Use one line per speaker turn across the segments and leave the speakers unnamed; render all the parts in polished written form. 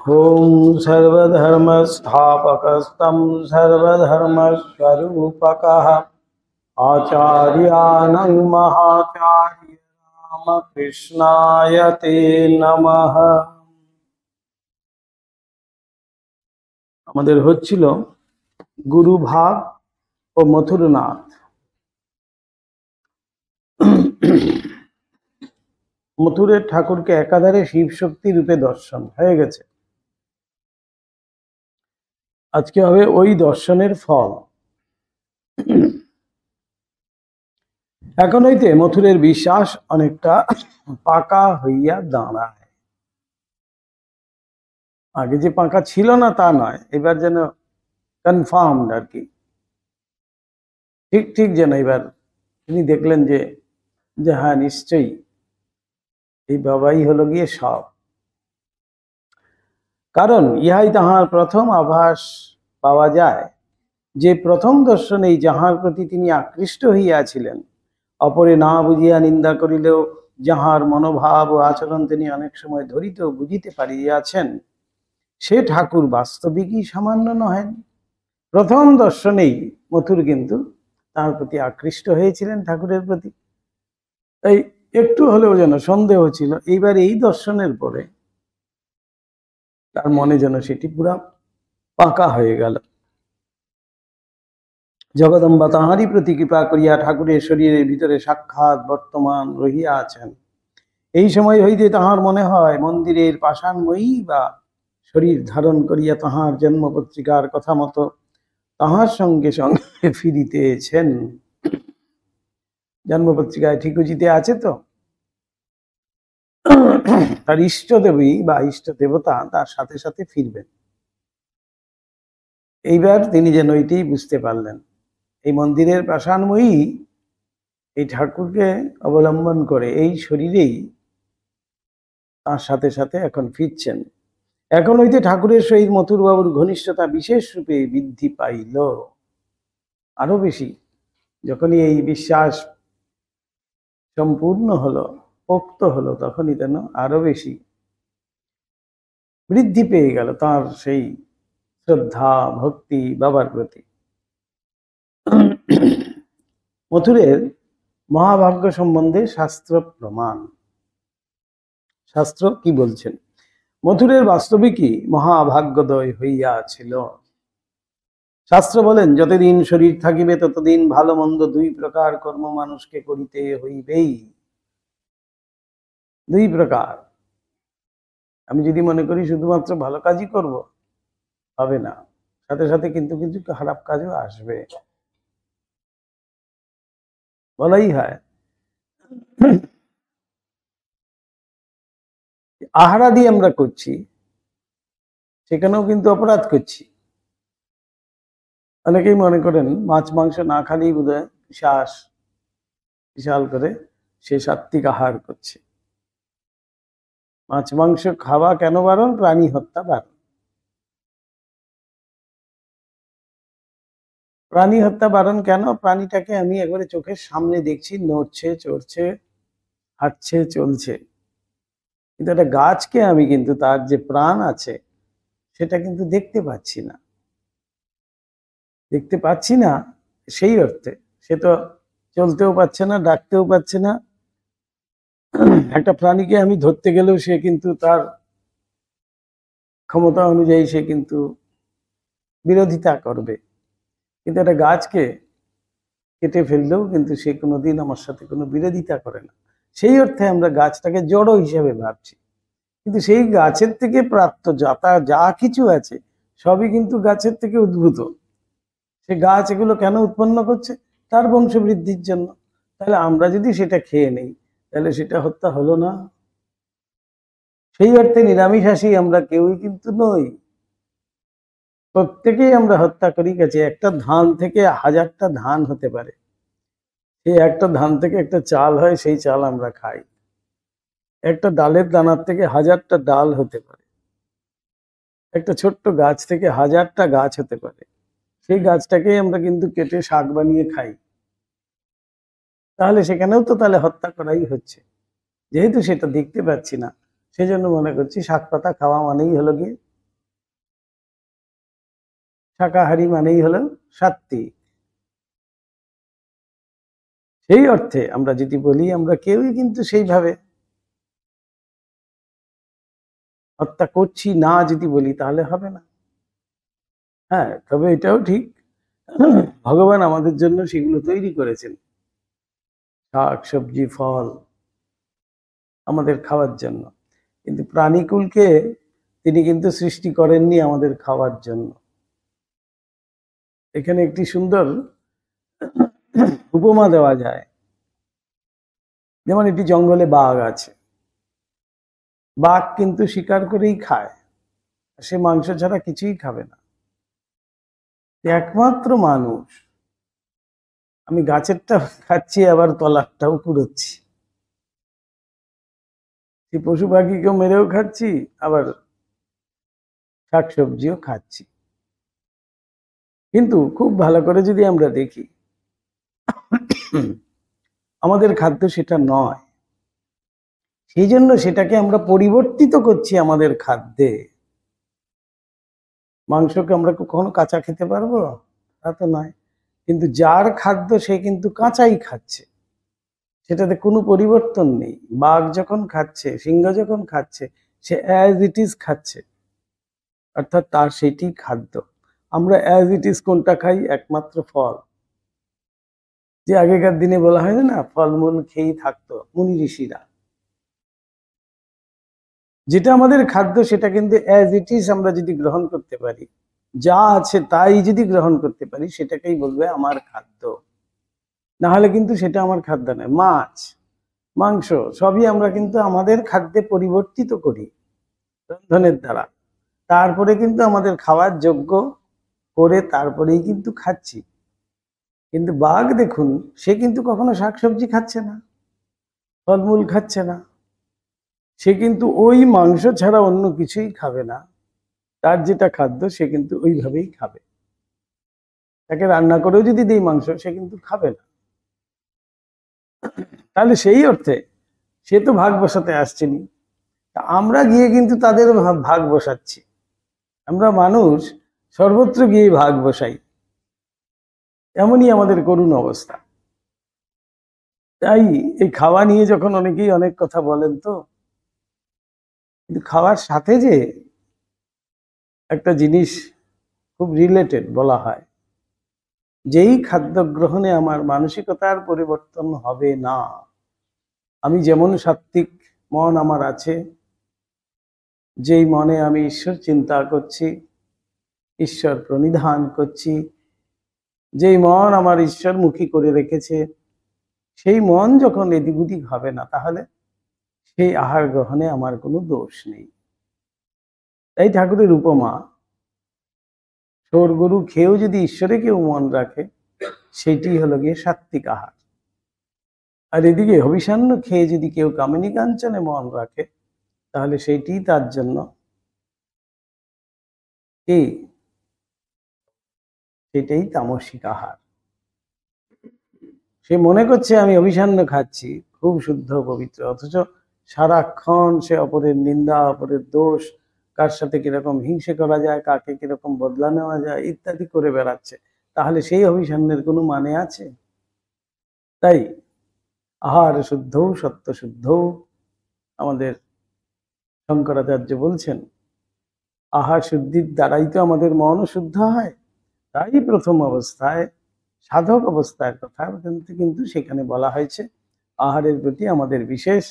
ओम सर्वधर्मस्थापकस्तं सर्वधर्मस्वरूपकः आचार्यानं महाचार्य रामकृष्णाय ते नमः। আমাদের হচ্ছিল গুরুভাব ও মথুরনাথ। মথুরের ঠাকুরকে একাধারে শিব শক্তি রূপে দর্শন হয়ে গেছে। আজকে হবে ওই দর্শনের ফল। এখন হইতে মথুরের বিশ্বাস অনেকটা পাকা হইয়া দাঁড়ায়। আগে যে পাকা ছিল না তা নয়, এবার যেন কনফার্মড আর কি, ঠিক ঠিক যেন এবার তিনি দেখলেন যে হ্যাঁ নিশ্চয়ই এই বাবাই হলো গিয়ে সব। কারণ ইহাই তাহার প্রথম আভাস পাওয়া যায় যে প্রথম দর্শনেই যাহার প্রতি তিনি আকৃষ্ট হইয়াছিলেন, অপরে না বুঝিয়া নিন্দা করিলেও যাহার মনোভাব ও আচরণ তিনি অনেক সময় ধরিতে ও বুঝিতে পারিয়াছেন, সে ঠাকুর বাস্তবিকই সামান্য নহেন। প্রথম দর্শনেই মথুর কিন্তু তার প্রতি আকৃষ্ট হয়েছিলেন, ঠাকুরের প্রতি। তাই একটু হলেও যেন সন্দেহ ছিল, এইবার এই দর্শনের পরে তার মনে যেন সেটি পুরা পাকা হয়ে গেল। জগদম্বা তাহারই প্রতি কৃপা করিয়া ঠাকুরের শরীরের ভিতরে সাক্ষাৎ বর্তমান রহিয়া আছেন। এই সময় হইতে তাহার মনে হয় মন্দিরের পাষাণময়ী বা শরীর ধারণ করিয়া তাহার জন্ম পত্রিকার কথা মতো তাহার সঙ্গে সঙ্গে ফিরিতেছেন। জন্মপত্রিকায় ঠিকুজিতে আছে তো, তার ইষ্টদেবী বা ইষ্ট দেবতা তার সাথে সাথে ফিরবেন। এইবার তিনি যেন এটাই বুঝতে পারলেন, এই মন্দিরের পাষাণময়ী এই ঠাকুরকে অবলম্বন করে এই শরীরেই তার সাথে সাথে এখন ফিরছেন। এখন হইতে ঠাকুরের সহিত মথুরবাবুর ঘনিষ্ঠতা বিশেষ রূপে বৃদ্ধি পাইল। আরো বেশি যখনই এই বিশ্বাস সম্পূর্ণ হলো, পোক্ত হলো, তখনই যেন আরো বেশি বৃদ্ধি পেয়ে গেল তার সেই শ্রদ্ধা ভক্তি বাবার প্রতি। মথুরের মহাভাগ্য সম্বন্ধে শাস্ত্র প্রমাণ। শাস্ত্র কি বলছেন? মথুরের বাস্তবিকই মহাভাগ্যোদয় হইয়াছিল। শাস্ত্র বলেন, যতদিন শরীর থাকিবে ততদিন ভালো মন্দ দুই প্রকার কর্ম মানুষকে করিতে হইবেই। দুই প্রকার। আমি যদি মনে করি শুধুমাত্র ভালো কাজই করব, হবে না, সাথে সাথে কিন্তু কিছু খারাপ কাজও আসবে। বলাই হয় আহারা দিয়ে আমরা করছি, সেখানেও কিন্তু অপরাধ করছি। অনেকেই মনে করেন মাছ মাংস না খালেই বোধহয় বিশাল করে সে সাত্বিক আহার করছে। মাছ মাংস খাওয়া কেন বারণ? প্রাণী হত্যা বারণ। প্রাণী হত্যা বারণ কেন? প্রাণীটাকে আমি একবারে চোখের সামনে দেখছি, নড়ছে, চড়ছে, হাঁটছে, চলছে, কিন্তু একটা গাছকে আমি কিন্তু তার যে প্রাণ আছে সেটা কিন্তু দেখতে পাচ্ছি না। দেখতে পাচ্ছি না সেই অর্থে সে তো চলতেও পারছে না, ডাকতেও পারছে না। একটা প্রাণীকে আমি ধরতে গেলেও সে কিন্তু তার ক্ষমতা অনুযায়ী সে কিন্তু বিরোধিতা করবে, কিন্তু একটা গাছকে কেটে ফেললেও কিন্তু সে কোনোদিন আমার সাথে কোনো বিরোধিতা করে না। সেই অর্থে আমরা গাছটাকে জড় হিসেবে ভাবছি, কিন্তু সেই গাছের থেকে প্রাপ্ত যা কিছু আছে সবই কিন্তু গাছের থেকে উদ্ভূত। সে গাছ এগুলো কেন উৎপন্ন করছে? তার বংশবৃদ্ধির জন্য। তাহলে আমরা যদি সেটা খেয়ে নেই, তাহলে সেটা হত্যা হলো না? সেই অর্থে নিরামিষাশী আমরা কেউই কিন্তু নই, প্রত্যেকেই আমরা হত্যা করি গেছে। একটা ধান থেকে হাজারটা ধান হতে পারে, সেই একটা ধান থেকে একটা চাল হয়, সেই চাল আমরা খাই। একটা ডালের দানার থেকে হাজারটা ডাল হতে পারে, একটা ছোট্ট গাছ থেকে হাজারটা গাছ হতে পারে, সেই গাছটাকেই আমরা কিন্তু কেটে শাক বানিয়ে খাই। তাহলে সেখানেও তো তাহলে হত্যা করাই হচ্ছে। যেহেতু সেটা দেখতে পাচ্ছি না, সেজন্য মনে করছি শাক পাতা খাওয়া মানেই হলো গিয়ে শাকাহারী মানেই হলো সাত্ত্বিক। সেই অর্থে আমরা যদি বলি, আমরা কেউই কিন্তু সেইভাবে হত্যা করছি না যদি বলি তাহলে হবে না। হ্যাঁ, তবে এটাও ঠিক, ভগবান আমাদের জন্য সেগুলো তৈরি করেছেন, শাক সবজি ফল আমাদের খাওয়ার জন্য, কিন্তু প্রাণীকুলকে তিনি কিন্তু সৃষ্টি করেননি আমাদের খাওয়ার জন্য। এখানে একটি সুন্দর উপমা দেওয়া যায়। যেমন একটি জঙ্গলে বাঘ আছে, বাঘ কিন্তু শিকার করেই খায়, সে মাংস ছাড়া কিছুই খাবে না। একমাত্র মানুষ, আমি গাছেরটা খাচ্ছি আবার তলারটাও কুড়োচ্ছি, সেই পশু পাখিকেও মেরেও খাচ্ছি, আবার শাকসবজিও খাচ্ছি। কিন্তু খুব ভালো করে যদি আমরা দেখি, আমাদের খাদ্য সেটা নয়, সেই জন্য সেটাকে আমরা পরিবর্তিত করছি আমাদের খাদ্যে। মাংসকে আমরা কখনো কাঁচা খেতে পারবো? তা তো নয়। কিন্তু যার খাদ্য সে কিন্তু কাঁচাই খাচ্ছে, সেটাতে কোনো পরিবর্তন নেই। বাঘ যখন খাচ্ছে, সিংহ যখন খাচ্ছে, সে অ্যাজ ইট ইজ খাচ্ছে, অর্থাৎ তার সেটি খাদ্য। আমরা অ্যাজ ইট ইজ কোনটা খাই? একমাত্র ফল। যে আগেকার দিনে বলা হয় না, ফলমূল খেয়েই থাকতো মুনি ঋষিরা। যেটা আমাদের খাদ্য সেটা কিন্তু অ্যাজ ইট ইজ আমরা যদি গ্রহণ করতে পারি, যা আছে তাই যদি গ্রহণ করতে পারি, সেটাকেই বলবে আমার খাদ্য। না হলে কিন্তু সেটা আমার খাদ্য নয়। মাছ মাংস সবই আমরা কিন্তু আমাদের খাদ্যে পরিবর্তিত করি রন্ধনের দ্বারা, তারপরে কিন্তু আমাদের খাওয়ার যোগ্য করে তারপরেই কিন্তু খাচ্ছি। কিন্তু বাঘ দেখুন, সে কিন্তু কখনো শাকসবজি খাচ্ছে না, ফলমূল খাচ্ছে না, সে কিন্তু ওই মাংস ছাড়া অন্য কিছুই খাবে না। তার যেটা খাদ্য সে কিন্তু ওইভাবেই খাবে। তাকে রান্না করেও যদি দিই মাংস, সে কিন্তু খাবে না। তাহলে সেই অর্থে সে তো ভাগ বসাতে আসছেনি, আমরা গিয়ে কিন্তু তাদের ভাগ বসাচ্ছি। আমরা মানুষ সর্বত্র গিয়ে ভাগ বসাই, এমনই আমাদের করুণ অবস্থা। তাই এই খাওয়া নিয়ে যখন অনেকেই অনেক কথা বলেন, তো কিন্তু খাওয়ার সাথে যে একটা জিনিস খুব রিলেটেড বলা হয়, যেই খাদ্য গ্রহণে আমার মানসিকতার পরিবর্তন হবে না, আমি যেমন সাত্ত্বিক মন আমার আছে, যেই মনে আমি ঈশ্বর চিন্তা করছি, ঈশ্বর প্রণিধান করছি, যেই মন আমার ঈশ্বরমুখী করে রেখেছে, সেই মন যখন এদিক ওদিক হবে না, তাহলে সেই আহার গ্রহণে আমার কোনো দোষ নেই। তাই ঠাকুরের উপমা, ষোড় গরু খেয়েও যদি ঈশ্বরে কেউ মন রাখে, সেইটি হলো গিয়ে সাত্ত্বিক আহার। আর এদিকে হবিষান্ন খেয়ে যদি কেউ কামিনী কাঞ্চনে মন রাখে, তাহলে সেইটি তার জন্য কি? সেটাই তামসিক আহার। সে মনে করছে আমি অভিসান্ন খাচ্ছি, খুব শুদ্ধ পবিত্র, অথচ সারাক্ষণ সে অপরের নিন্দা, অপরের দোষ, কার সাথে কিরকম হিংসে করা যায়, কাকে কিরকম বদলা নেওয়া যায় ইত্যাদি করে বেড়াচ্ছে। তাহলে সেই অভিসান্নের কোনো মানে আছে? তাই আহার শুদ্ধ সত্য শুদ্ধ, আমাদের শঙ্করাচার্য বলছেন, আহার শুদ্ধির দ্বারাই তো আমাদের মনও শুদ্ধ হয়। তাই প্রথম অবস্থায়, সাধক অবস্থার কথা কিন্তু সেখানে বলা হয়েছে আহারের প্রতি আমাদের বিশেষ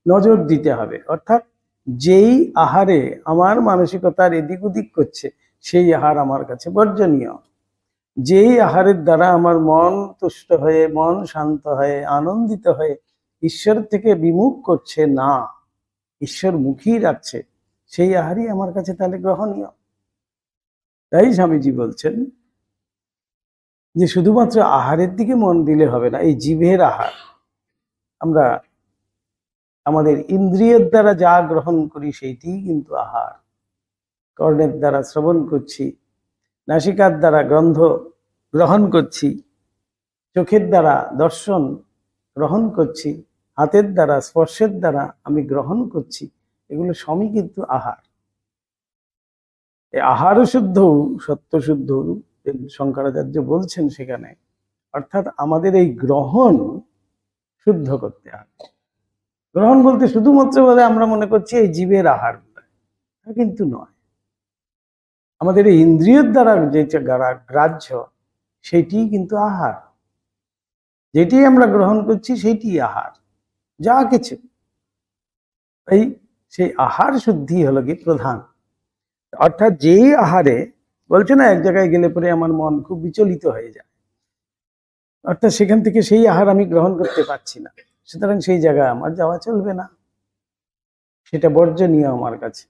নজর দিতে হবে। অর্থাৎ যেই আহারে আমার মানসিকতার এদিক ওদিক করছে, সেই আহার আমার কাছে বর্জনীয়। যেই আহারের দ্বারা আমার মন তুষ্ট হয়ে, মন শান্ত হয়ে, আনন্দিত হয়ে ঈশ্বর থেকে বিমুখ করছে না, ঈশ্বরমুখী রাখছে, সেই আহারই আমার কাছে তাহলে গ্রহণীয়। তাই স্বামীজি বলছেন যে শুধুমাত্র আহারের দিকে মন দিলে হবে না, এই জিভের আহার, আমরা আমাদের ইন্দ্রিয়ের দ্বারা যা গ্রহণ করি সেইটিই কিন্তু আহার। কর্ণের দ্বারা শ্রবণ করছি, নাসিকার দ্বারা গন্ধ গ্রহণ করছি, চোখের দ্বারা দর্শন গ্রহণ করছি, হাতের দ্বারা স্পর্শের দ্বারা আমি গ্রহণ করছি, এগুলো সবই কিন্তু আহার। এই আহার শুদ্ধ সত্য শুদ্ধ শঙ্করাচার্য বলছেন সেখানে, অর্থাৎ আমাদের এই গ্রহণ শুদ্ধ করতে হবে। গ্রহণ বলতে শুধুমাত্র বলে আমরা মনে করছি এই জীবের আহার, কিন্তু নয়। আমাদের এই ইন্দ্রিয়ের দ্বারা যে গ্রাহ্য সেটি কিন্তু আহার, যেটি আমরা গ্রহণ করছি সেটি আহার, যা কিছু। এই সেই আহার শুদ্ধি হলো কি প্রধান। অর্থাৎ যেই আহারে বলছে না এক জায়গায় গেলে পরে আমার মন খুব বিচলিত হয়ে যায়, অর্থাৎ সেখান থেকে সেই আহার আমি গ্রহণ করতে পারছি না, সুতরাং সেই জায়গায় আমার যাওয়া চলবে না, সেটা বর্জনীয় আমার কাছে।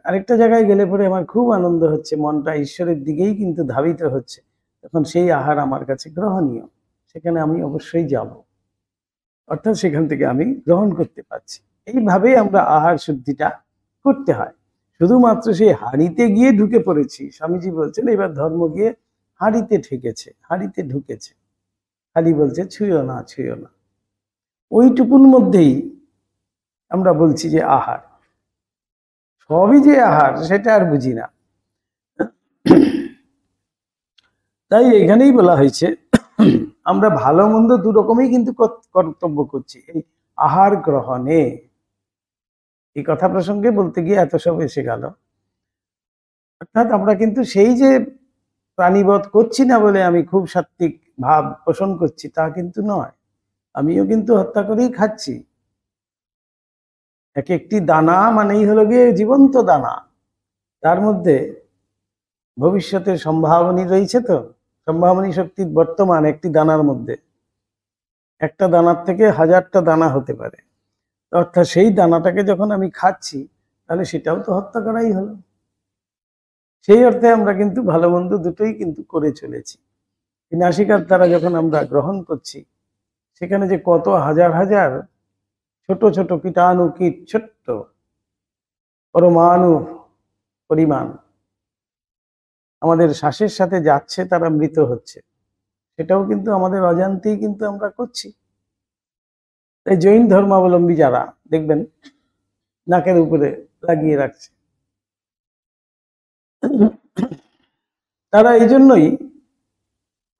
আরেকটা জায়গায় গেলে পরে আমার খুব আনন্দ হচ্ছে, মনটা ঈশ্বরের দিকেই কিন্তু ধাবিত হচ্ছে, তখন সেই আহার আমার কাছে গ্রহণীয়, সেখানে আমি অবশ্যই যাব, অর্থাৎ সেখান থেকে আমি গ্রহণ করতে পারছি। এইভাবেই আমরা আহার শুদ্ধিটা করতে হয়। শুধুমাত্র সেই হাঁড়িতে গিয়ে ঢুকে পড়েছি, স্বামীজি বলছেন এবার ধর্ম গিয়ে হাঁড়িতে ঠেকেছে, হাঁড়িতে ঢুকেছে, খালি বলছে ছুঁয়ো না ছুঁয়ো না, ওইটুকুর মধ্যেই আমরা বলছি যে আহার। সবই যে আহার সেটা আর বুঝি না। তাই এখানেই বলা হয়েছে আমরা ভালো মন্দ দু রকমই কিন্তু কর্তব্য করছি এই আহার গ্রহণে। এই কথা প্রসঙ্গে বলতে গিয়ে এত সব এসে গেল। অর্থাৎ আমরা কিন্তু সেই যে প্রাণীবধ করছি না বলে আমি খুব সাত্ত্বিক ভাব পোষণ করছি তা কিন্তু নয়, আমিও কিন্তু হত্যা করেই খাচ্ছি। এক একটি দানা মানেই হলো গিয়ে জীবন্ত দানা, তার মধ্যে ভবিষ্যতের সম্ভাবনী রয়েছে। তো সম্ভাবনী শক্তি বর্তমান একটি দানার মধ্যে, একটা দানার থেকে হাজারটা দানা হতে পারে, অর্থাৎ সেই দানাটাকে যখন আমি খাচ্ছি তাহলে সেটাও তো হত্যা করাই হলো। সেই অর্থে আমরা কিন্তু ভালো মন্দ দুটোই কিন্তু করে চলেছি। এই নাসিকার দ্বারা যখন আমরা গ্রহণ করছি, সেখানে যে কত হাজার হাজার ছোট ছোট কীটাণু কীট, ছোট্ট পরমাণু পরিমাণ আমাদের শ্বাসের সাথে যাচ্ছে, তারা মৃত হচ্ছে, সেটাও কিন্তু আমাদের অজান্তেই কিন্তু আমরা করছি। তাই জৈন ধর্মাবলম্বী যারা দেখবেন নাকের উপরে লাগিয়ে রাখছে, তারা এই জন্যই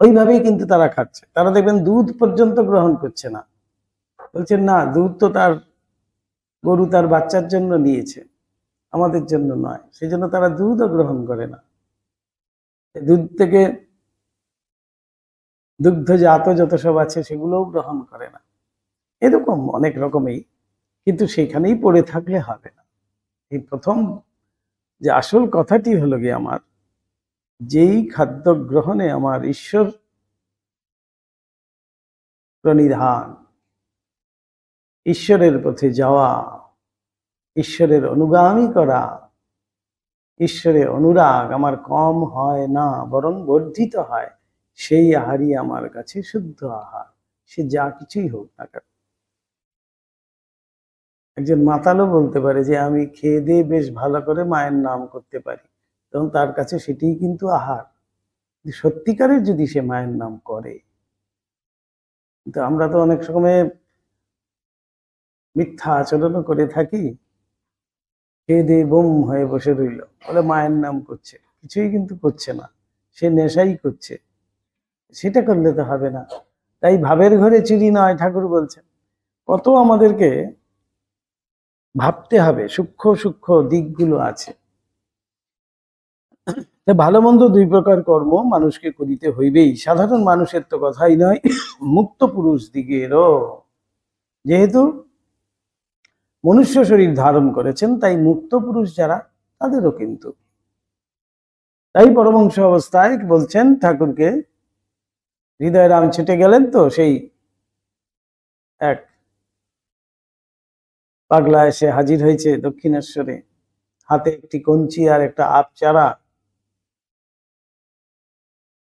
ওইভাবেই কিন্তু তারা খাচ্ছে। তারা দেখবেন দুধ পর্যন্ত গ্রহণ করছে না, বলছেন না দুধ তো তার গরু তার বাচ্চার জন্য নিয়েছে, আমাদের জন্য নয়, সেই জন্য তারা দুধও গ্রহণ করে না। দুধ থেকে দুগ্ধজাত যত সব আছে সেগুলোও গ্রহণ করে না। এরকম অনেক রকমই, কিন্তু সেখানেই পড়ে থাকলে হবে না। এই প্রথম যে আসল কথাটি হলো গিয়ে আমার, যেই খাদ্য গ্রহণে আমার ঈশ্বর প্রণিধান, ঈশ্বরের পথে যাওয়া, ঈশ্বরের অনুগামী করা, ঈশ্বরের অনুরাগ আমার কম হয় না বরং বর্ধিত হয়, সেই আহারই আমার কাছে শুদ্ধ আহার, সে যা কিছুই হোক না কেন। একজন মাতালও বলতে পারে যে আমি খেয়ে দিয়ে বেশ ভালো করে মায়ের নাম করতে পারি, তখন তার কাছে সেটিই কিন্তু আহার, সত্যিকারের যদি সে মায়ের নাম করে। কিন্তু আমরা তো অনেক সময় মিথ্যা আচরণও করে থাকি, খেয়ে দিয়ে বোম হয়ে বসে রইল, বলে মায়ের নাম করছে, কিছুই কিন্তু করছে না, সে নেশাই করছে। সেটা করলে তো হবে না। তাই ভাবের ঘরে চুরি নয়, ঠাকুর বলছেন। কত আমাদেরকে ভাবতে হবে, সূক্ষ্ম সূক্ষ্ম দিকগুলো আছে। ভালো মন্দ দুই প্রকার কর্ম মানুষকে করিতে হইবেই, সাধারণ মানুষের তো কথাই নয়, মুক্ত পুরুষ দিগেরও, যেহেতু মনুষ্য শরীর ধারণ করেছেন, তাই মুক্ত পুরুষ যারা তাদেরও কিন্তু। তাই পরমহংস অবস্থায় বলছেন ঠাকুরকে, হৃদয়রাম ছুটে গেলেন তো সেই এক পাগলা এসে হাজির হয়েছে দক্ষিণেশ্বরে, হাতে একটি কঞ্চি আর একটা আপ চারা।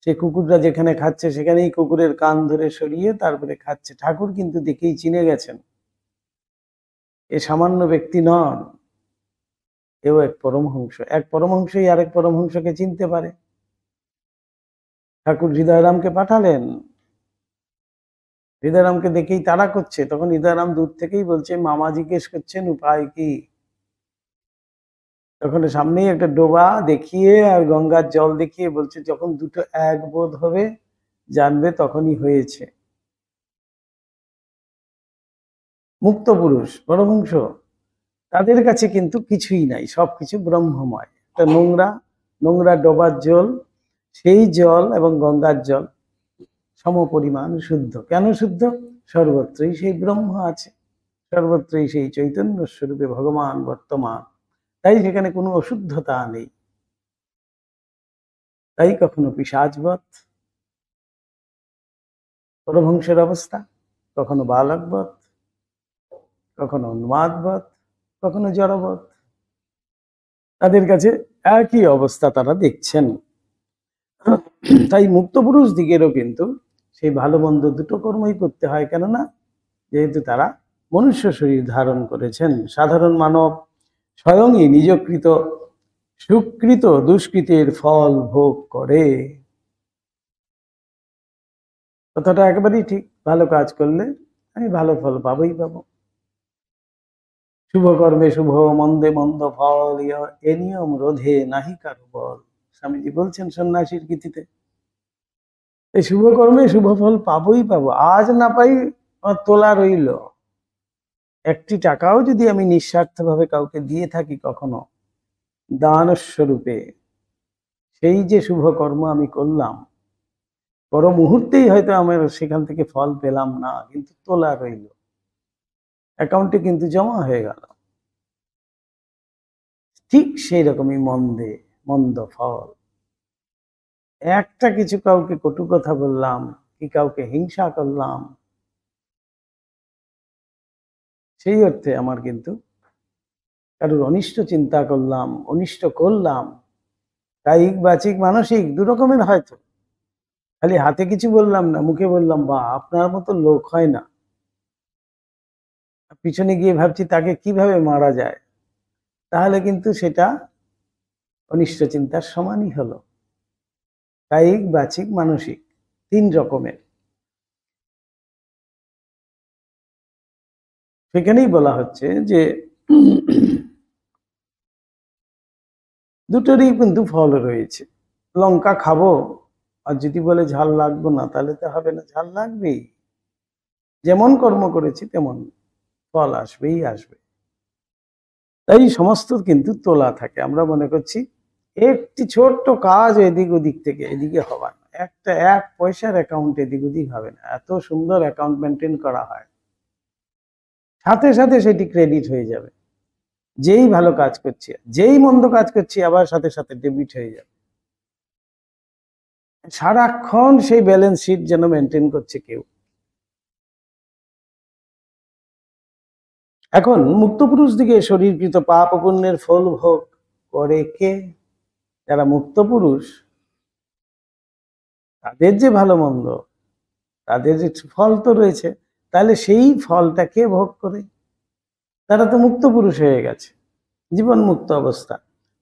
সে কুকুররা যেখানে খাচ্ছে সেখানেই কুকুরের কান ধরে সরিয়ে তারপরে খাচ্ছে। ঠাকুর কিন্তু দেখেই চিনে গেছেন এ সামান্য ব্যক্তি নন, এও এক পরমহংস। এক পরমহংসই আরেক পরমহংসকে চিনতে পারে। ঠাকুর হৃদয়রামকে পাঠালেন, হৃদয়রামকে দেখেই তাড়া করছে, তখন হৃদয়রাম দূর থেকেই বলছে, মামা জিজ্ঞেস করছেন উপায় কি। তখন সামনেই একটা ডোবা দেখিয়ে আর গঙ্গার জল দেখিয়ে বলছে, যখন দুটো এক বোধ হবে জানবে তখনই হয়েছে। মুক্ত পুরুষ পরমহংস তাদের কাছে কিন্তু কিছুই নাই, সবকিছু ব্রহ্মময়। একটা নোংরা নোংরা ডোবার জল, সেই জল এবং গঙ্গার জল সমপরিমাণ শুদ্ধ। কেন শুদ্ধ? সর্বত্রই সেই ব্রহ্ম আছে, সর্বত্রই সেই চৈতন্য স্বরূপে ভগবান বর্তমান, তাই সেখানে কোনো অশুদ্ধতা নেই। তাই কখনো পিশাচবৎ পরমহংসের অবস্থা, কখনো বালকবৎ, কখনো উন্মাদবৎ, কখনো জড়বৎ। তাদের কাছে একই অবস্থা তারা দেখছেন। তাই মুক্ত পুরুষ দিকেরও কিন্তু সেই ভালো মন্দ দুটো কর্মই করতে হয়। কেননা যেহেতু তারা মনুষ্য শরীর ধারণ করেছেন, সাধারণ মানব স্বয়ংই নিজকৃত সুকৃত দুষ্কৃতের ফল ভোগ করে। কথাটা একেবারেই ঠিক। ভালো কাজ করলে আমি ভালো ফল পাবোই পাবো। শুভ কর্মে শুভ, মন্দে মন্দ ফল, এ নিয়ম রোধে নাহি কারো বল। স্বামীজি বলছেন সন্ন্যাসীর গীতিতে, এই শুভ কর্মে শুভ ফল পাবোই পাবো। আজ না পাই আমার তোলা রইল। একটি টাকাও যদি আমি নিঃস্বার্থভাবে কাউকে দিয়ে থাকি কখনো দান স্বরূপে, সেই যে শুভ কর্ম আমি করলাম, পর মুহূর্তেই হয়তো আমার সেখান থেকে ফল পেলাম না, কিন্তু তোলা রইল, অ্যাকাউন্টে কিন্তু জমা হয়ে গেল। ঠিক সেই রকমই মন্দে মন্দ ফল। একটা কিছু কাউকে কটু কথা বললাম, কি কাউকে হিংসা করলাম, সেই অর্থে আমার কিন্তু কারোর অনিষ্ট চিন্তা করলাম, অনিষ্ট করলাম, কায়িক বাচিক মানসিক দু রকমের হয়তো। খালি হাতে কিছু বললাম না, মুখে বললাম বা আপনার মতো লোক হয় না, পিছনে গিয়ে ভাবছি তাকে কিভাবে মারা যায়, তাহলে কিন্তু সেটা অনিষ্ট চিন্তার সমানই হলো। কায়িক বাচিক মানসিক তিন রকমের। সেখানেই বলা হচ্ছে যে দুটোরই কিন্তু ফল রয়েছে। লঙ্কা খাবো আর যদি বলে ঝাল লাগবো না, তাহলে তো হবে না, ঝাল লাগবেই। যেমন কর্ম করেছি তেমন ফল আসবেই আসবে। তাই সমস্ত কিন্তু তোলা থাকে। আমরা মনে করছি একটি ছোট্ট কাজ এদিক ওদিক থেকে এদিকে হবে না, একটা এক পয়সার অ্যাকাউন্ট এদিক ওদিক হবে না। এত সুন্দর অ্যাকাউন্ট মেনটেন করা হয়, সাথে সাথে সেটি ক্রেডিট হয়ে যাবে। যেই ভালো কাজ করছি, যেই মন্দ কাজ করছি, আবার সাথে সাথে ডেবিট হয়ে যাবে। সারাক্ষণ সেই ব্যালেন্স শিট যেন মেনটেন করছে কেউ। এখন মুক্ত পুরুষ দিকে শরীরকৃত পাপ ও পুণ্যের ফল ভোগ করে কে? যারা মুক্ত পুরুষ, তাদের যে ভালো মন্দ, তাদের যে ফল তো রয়েছে, তাহলে সেই ফলটা কে ভোগ করে? তারা তো মুক্ত পুরুষ হয়ে গেছে, জীবন মুক্ত অবস্থা।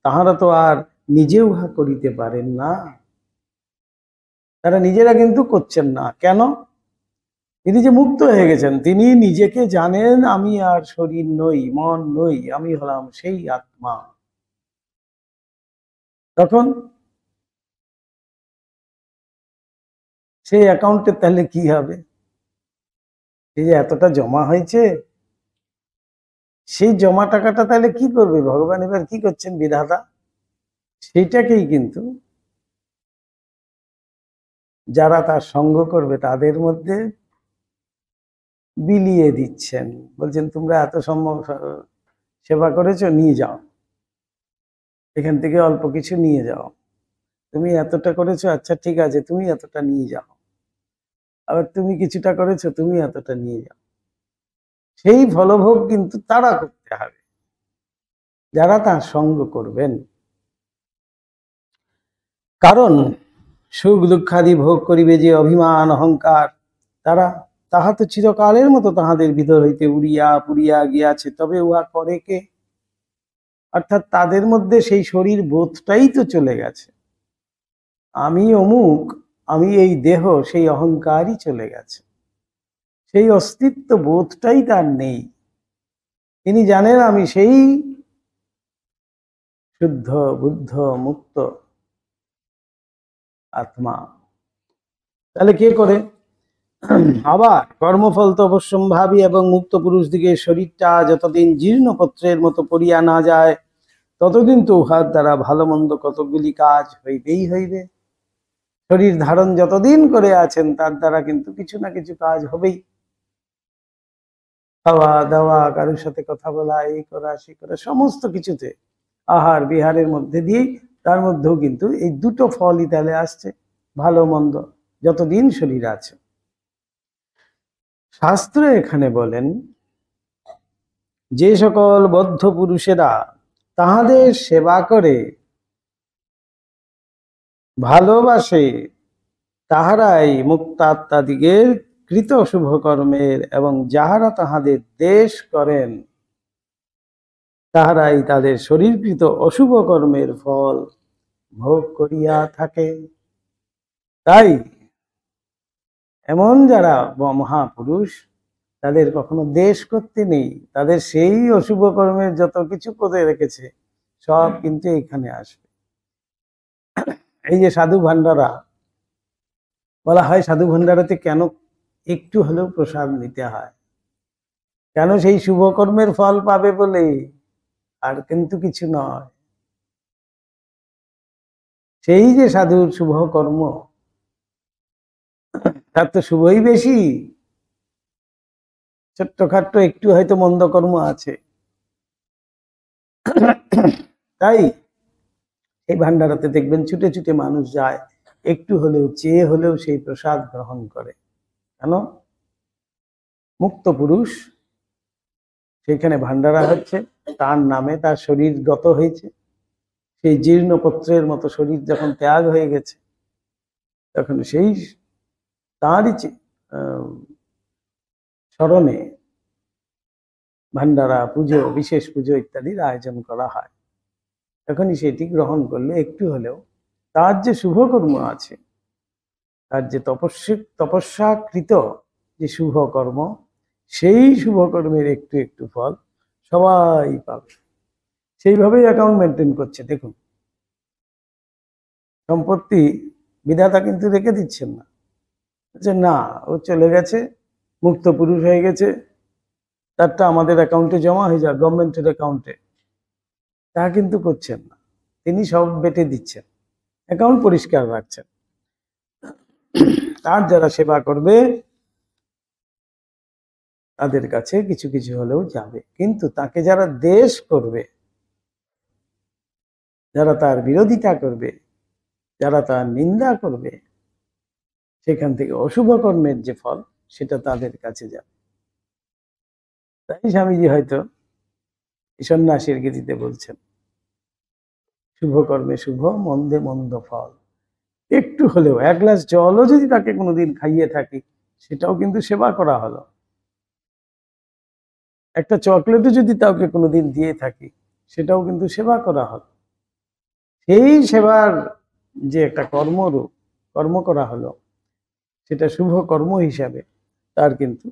তাহারা তো আর নিজে উহা করিতে পারেন না, তারা নিজেরা কিন্তু করছেন না। কেন? তিনি যে মুক্ত হয়ে গেছেন, তিনি নিজেকে জানেন আমি আর শরীর নই, মন নই, আমি হলাম সেই আত্মা। তখন সেই অ্যাকাউন্টে তাহলে কি হবে? এই যে এতটা জমা হয়েছে, সেই জমা টাকাটা তাহলে কি করবে ভগবান? এবার কি করছেন বিধাতা? সেইটাকেই কিন্তু যারা তার সঙ্গ করবে তাদের মধ্যে বিলিয়ে দিচ্ছেন। বলছেন তোমরা এত সম্ভব সেবা করেছো, নিয়ে যাও, এখান থেকে অল্প কিছু নিয়ে যাও। তুমি এতটা করেছো, আচ্ছা ঠিক আছে, তুমি এতটা নিয়ে যাও। আবার তুমি কিছুটা করেছো, তুমি এতটা নিয়ে যাও। সেই ফলভোগ কিন্তু তারা করতে হবে যারা তার সঙ্গ করবেন। কারণ সুখ দুঃখাদি ভোগ করিবে যে অভিমান অহংকার, তারা তাহা তো চিরকালের মতো তাহাদের ভিতর হইতে উড়িয়া পুড়িয়া গিয়াছে, তবে উহা করে কে? অর্থাৎ তাদের মধ্যে সেই শরীর বোধটাই তো চলে গেছে। আমি অমুক, আমি এই দেহ, সেই অহংকারই চলে গেছে, সেই অস্তিত্ব বোধটাই তার নেই। তিনি জানেন আমি সেই শুদ্ধ বুদ্ধ মুক্ত আত্মা। তাহলে কে করে? আবার কর্মফল তো অবশ্যম্ভাবী এবং মুক্ত পুরুষ দিকে শরীরটা যতদিন জীর্ণপত্রের মতো পড়িয়া না যায় ততদিন তো উহার দ্বারা ভালো মন্দ কতগুলি কাজ হইবেই হইবে। শরীর ধারণ যতদিন করে আছেন তার দ্বারা কিন্তু কিছু না কিছু কাজ হবেই। খাওয়া দাওয়া, কারোর সাথে কথা বলা, এই করা সেই করা, সমস্ত কিছুতে আহার বিহারের মধ্যে দিয়েই তার মধ্যেও কিন্তু এই দুটো ফলই তাহলে আসছে, ভালো মন্দ, যতদিন শরীর আছে। শাস্ত্র এখানে বলেন যে সকল বদ্ধ পুরুষেরা তাহাদের সেবা করে ভালোবাসে তাহারাই মুক্তাত্মাদিগের কৃত শুভ কর্মের এবং যাহারা তাহাদের দেশ করেন তাহারাই তাদের শরীরকৃত অশুভ কর্মের ফল ভোগ করিয়া থাকে। তাই এমন যারা মহাপুরুষ তাদের কখনো দেশ করতে নেই, তাদের সেই অশুভ কর্মের যত কিছু করে রেখেছে সব কিন্তু এখানে আসবে। এই যে সাধু ভান্ডারা বলা হয়, সাধু ভান্ডারাতে কেন একটু হলেও প্রসাদ নিতে হয়? কেন? সেই শুভ কর্মের ফল পাবে বলে, আর কিন্তু কিছু নয়। সেই যে সাধুর শুভ কর্ম, তার তো শুভই বেশি, ছোট্টখাট্ট একটু হয়তো মন্দ কর্ম আছে। তাই এই ভান্ডারাতে দেখবেন ছুটে ছুটে মানুষ যায়, একটু হলেও চেয়ে হলেও সেই প্রসাদ গ্রহণ করে। কেন? মুক্ত পুরুষ সেখানে ভান্ডারা হচ্ছে, তার নামে তার শরীর গত হয়েছে, সেই জীর্ণপত্রের মতো শরীর যখন ত্যাগ হয়ে গেছে তখন সেই তাঁরই স্মরণে ভান্ডারা, পুজো, বিশেষ পুজো ইত্যাদির আয়োজন করা হয়। তখনই সেটি গ্রহণ করলে একটু হলেও তার যে শুভকর্ম আছে, তার যে তপস্যাকৃত যে শুভ কর্ম, সেই শুভ কর্মের একটু একটু ফল সবাই পাবে। সেইভাবেই অ্যাকাউন্ট মেনটেন করছে। দেখুন, সম্পত্তি বিধাতা কিন্তু রেখে দিচ্ছেন না যে না ও চলে গেছে, মুক্ত পুরুষ হয়ে গেছে, তারটা আমাদের অ্যাকাউন্টে জমা হয়ে যায়, গভর্নমেন্টের অ্যাকাউন্টে। তা কিন্তু করছেন না, তিনি সব বেটে দিচ্ছেন, অ্যাকাউন্ট পরিষ্কার রাখছেন। তার যারা সেবা করবে তাদের কাছে কিছু কিছু হলেও যাবে, কিন্তু তাকে যারা দেশ করবে, যারা তার বিরোধিতা করবে, যারা তার নিন্দা করবে, সেখান থেকে অশুভ কর্মের যে ফল সেটা তাদের কাছে যাবে। তাই স্বামীজি হয়তো সন্ন্যাসীর গীতিতে বলছেন, শুভ কর্মে শুভ, মন্দে মন্দ ফল। একটু হলেও, এক গ্লাস জলও যদি তাকে কোনোদিন খাইয়ে থাকি সেটাও কিন্তু সেবা করা হলো। একটা চকলেটও যদি তাকে কোনোদিন দিয়ে থাকি সেটাও কিন্তু সেবা করা হলো। সেই সেবার যে একটা কর্মরূপ কর্ম করা হলো, সেটা শুভ কর্ম হিসাবে তার কিন্তু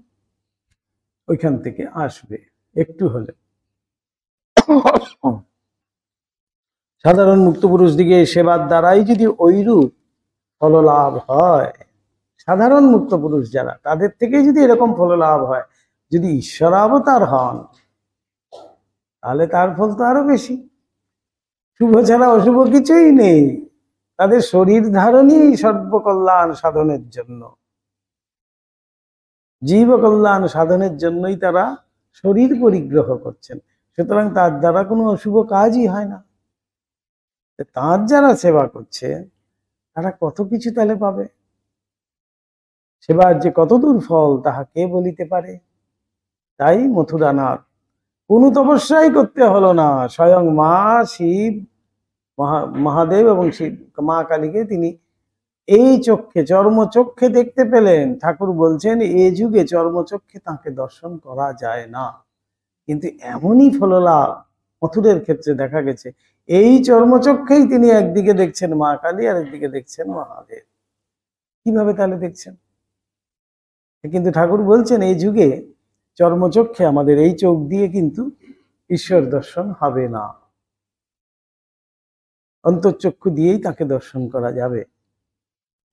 ওইখান থেকে আসবে একটু হলে। সাধারণ মুক্ত পুরুষ দিকে সেবার দ্বারাই যদি ওইরূপ ফললাভ হয়, সাধারণ মুক্ত পুরুষ যারা, তাদের থেকেই যদি এরকম ফললাভ হয়, যদি ঈশ্বরাবতার হন তাহলে তার ফল তো আরো বেশি। শুভ ছাড়া অশুভ কিছুই নেই, তাদের শরীর ধারণই সর্বকল্যাণ সাধনের জন্য, জীব কল্যাণ সাধনের জন্যই তারা শরীর পরিগ্রহ করছেন। সুতরাং তার দ্বারা কোনো অশুভ কাজই হয় না। তার যারা সেবা করছে তারা কত কিছু তাহলে পাবে, সেবার যে কতদূর ফল তাহা কে বলিতে পারে। তাই মথুরানাথ কোনো তপস্যাই করতে হলো না, স্বয়ং মা শিব, মহাদেব এবং শিব মা কালীকে তিনি এই চক্ষে, চর্মচক্ষে দেখতে পেলেন। ঠাকুর বলছেন এ যুগে চর্মচক্ষে তাকে দর্শন করা যায় না, কিন্তু এমনই ফললাভ মথুরের ক্ষেত্রে দেখা গেছে। এই চর্মচক্ষেই তিনি একদিকে দেখছেন মা কালী আর একদিকে দেখছেন মহাদেব। কিভাবে তাহলে দেখছেন? কিন্তু ঠাকুর বলছেন এই যুগে চর্মচক্ষে, আমাদের এই চোখ দিয়ে কিন্তু ঈশ্বর দর্শন হবে না। অন্তর্চক্ষু দিয়েই তাকে দর্শন করা যাবে।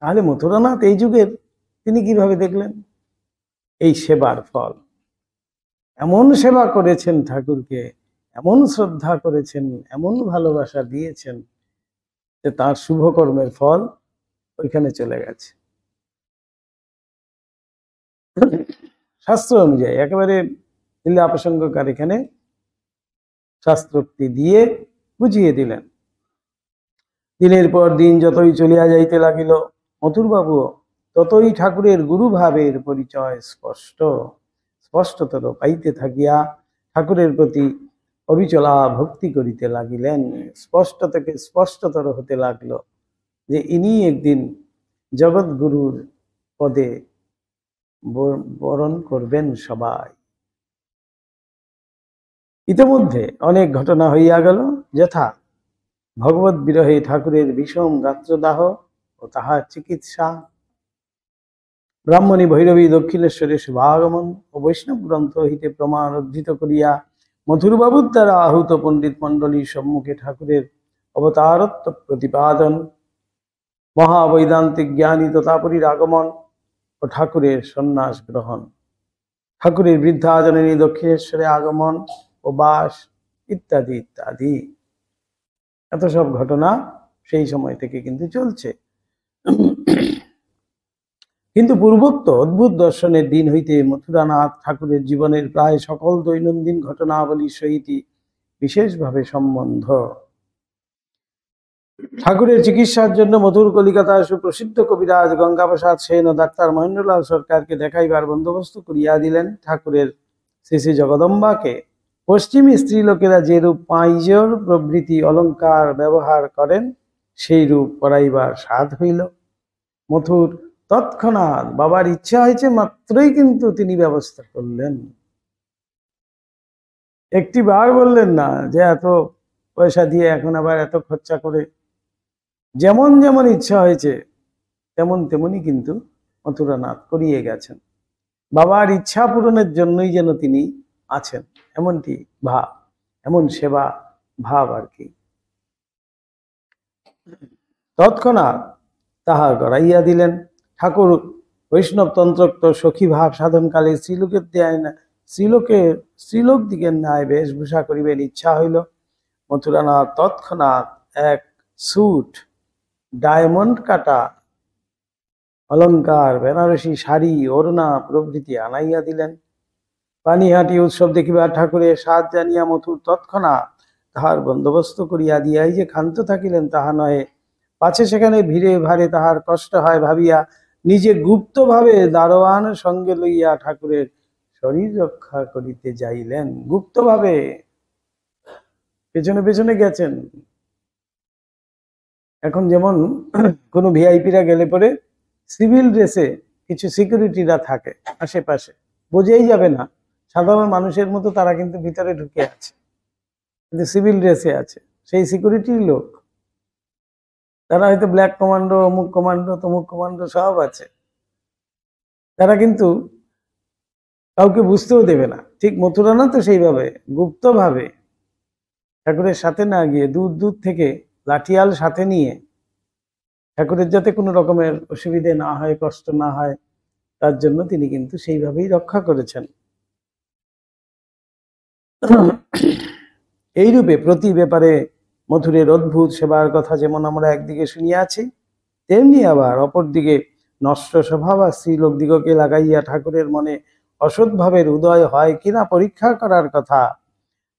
তাহলে মথুরানাথ এই যুগের তিনি কিভাবে দেখলেন? এই সেবার ফল। এমন সেবা করেছেন ঠাকুরকে, এমন শ্রদ্ধা করেছেন, এমন ভালোবাসা দিয়েছেন যে তার শুভকর্মের ফল ওইখানে চলে গেছে। শাস্ত্র অনুযায়ী একেবারে লীলা প্রসঙ্গকার এখানে শাস্ত্রোক্তি দিয়ে বুঝিয়ে দিলেন। দিনের পর দিন যতই চলিয়া যাইতে লাগিল, মথুরবাবুও ততই ঠাকুরের গুরুভাবের পরিচয় স্পষ্টতর পাইতে থাকিয়া ঠাকুরের প্রতি অবিচলা ভক্তি করিতে লাগিলেন। স্পষ্ট থেকে স্পষ্টতর হতে লাগলো যে ইনি একদিন জগৎগুরুর পদে বরণ করবেন সবাই। ইতিমধ্যে অনেক ঘটনা হইয়া গেল, যথা ভগবত বিরহে ঠাকুরের বিষম গাত্রদাহ ও তাহার চিকিৎসা, ব্রাহ্মণী ভৈরবী দক্ষিণেশ্বরে শুভাগমন ও বৈষ্ণব গ্রন্থ হইতে প্রমাণ উদ্ধৃত করিয়া মথুরবাবুর দ্বারা আহুত পণ্ডিত মণ্ডলীর সম্মুখে ঠাকুরের অবতারত্ব প্রতিপাদন, মহাবৈদান্তিক জ্ঞানী তোতাপুরীর আগমন ও ঠাকুরের সন্ন্যাস গ্রহণ, ঠাকুরের বৃদ্ধা জননী দক্ষিণেশ্বরে আগমন ও বাস ইত্যাদি ইত্যাদি। এত সব ঘটনা সেই সময় থেকে কিন্তু চলছে। কিন্তু পূর্বোক্ত অদ্ভুত দর্শনের দিন হইতে মথুরানাথ ঠাকুরের জীবনের প্রায় সকল দৈনন্দিন ঘটনাবলীর সহিত বিশেষভাবে সম্বন্ধ। ঠাকুরের চিকিৎসার জন্য মথুর কলিকাতার সুপ্রসিদ্ধ কবিরাজ গঙ্গাপ্রসাদ সেন ও ডাক্তার মহেন্দ্রলাল সরকারকে দেখাইবার বন্দোবস্ত করিয়া দিলেন। ঠাকুরের শ্রী শ্রী জগদম্বাকে পশ্চিমী স্ত্রীলোকেরা যেরূপ পাঁইজর প্রভৃতি অলঙ্কার ব্যবহার করেন সেই রূপ করাইবার সাধ হইল। মথুর তৎক্ষণাৎ বাবার ইচ্ছা হয়েছে মাত্রই কিন্তু তিনি ব্যবস্থা করলেন। একটি বার বললেন না যে এত পয়সা দিয়ে এখন আবার এত খরচা করে, যেমন যেমন ইচ্ছা হয়েছে তেমন তেমনই কিন্তু মথুরানাথ করিয়ে গেছেন। বাবার ইচ্ছা পূরণের জন্যই যেন তিনি আছেন, এমনটি ভাব, এমন সেবা ভাব আর কি। তৎক্ষণাৎ তাহা গড়াইয়া দিলেন। ঠাকুর বৈষ্ণব তন্ত্রোক্ত সখী ভাব সাধনকালে স্ত্রীলোক দিকের ন্যায় বেশভূষা করিবেন ইচ্ছা হইল। মথুরানাথ তৎক্ষণাৎ এক স্যুট, ডায়মন্ড কাটা অলঙ্কার, বেনারসি শাড়ি, ওড়না প্রভৃতি আনাইয়া দিলেন। পানিহাটি উৎসব দেখিবার ঠাকুরের সাজ জানিয়া মথুর তৎক্ষণাৎ তাহার বন্দোবস্ত করিয়া দিয়াই যে ক্ষান্ত থাকিলেন তাহা নহে, পাছে সেখানে ভিড়ে ভারে তাহার কষ্ট হয় ভাবিয়া নিজে গুপ্তভাবে দারোয়ান সঙ্গে লইয়া ঠাকুরের শরীর রক্ষা করিতে যাইলেন। গুপ্তভাবে পেছনে পেছনে গেছেন। এখন যেমন কোনো ভিআইপিরা গেলে পরে সিভিল ড্রেসে কিছু সিকিউরিটিরা থাকে আশেপাশে, বোঝাই যাবে না সাধারণ মানুষের মতো, তারা কিন্তু ভিতরে ঢুকে আছে, কিন্তু সিভিল ড্রেসে আছে, সেই সিকিউরিটির লোক। তারা হয়তো ব্ল্যাক কমান্ডো, অমুক কমান্ডো, তমুক কমান্ডো সব আছে। তারা কিন্তু কাউকে বুঝতেও দেবে না। ঠিক মথুরানাথ তো সেইভাবে গুপ্তভাবে ঠাকুরের সাথে না গিয়ে দূর দূর থেকে লাঠিয়াল সাথে নিয়ে ঠাকুরের যাতে কোনো রকমের অসুবিধে না হয়, কষ্ট না হয়, তার জন্য তিনি কিন্তু সেইভাবেই রক্ষা করেছেন। এইরূপে প্রতি ব্যাপারে মথুরের অদ্ভুত সেবার কথা যেমন আমরা একদিকে শুনিয়াছি, তেমনি আবার অপরদিকে নষ্ট স্বভাব আর স্ত্রীলোক দিগকে লাগাইয়া ঠাকুরের মনে অসৎ ভাবের উদয় হয় কিনা পরীক্ষা করার কথা।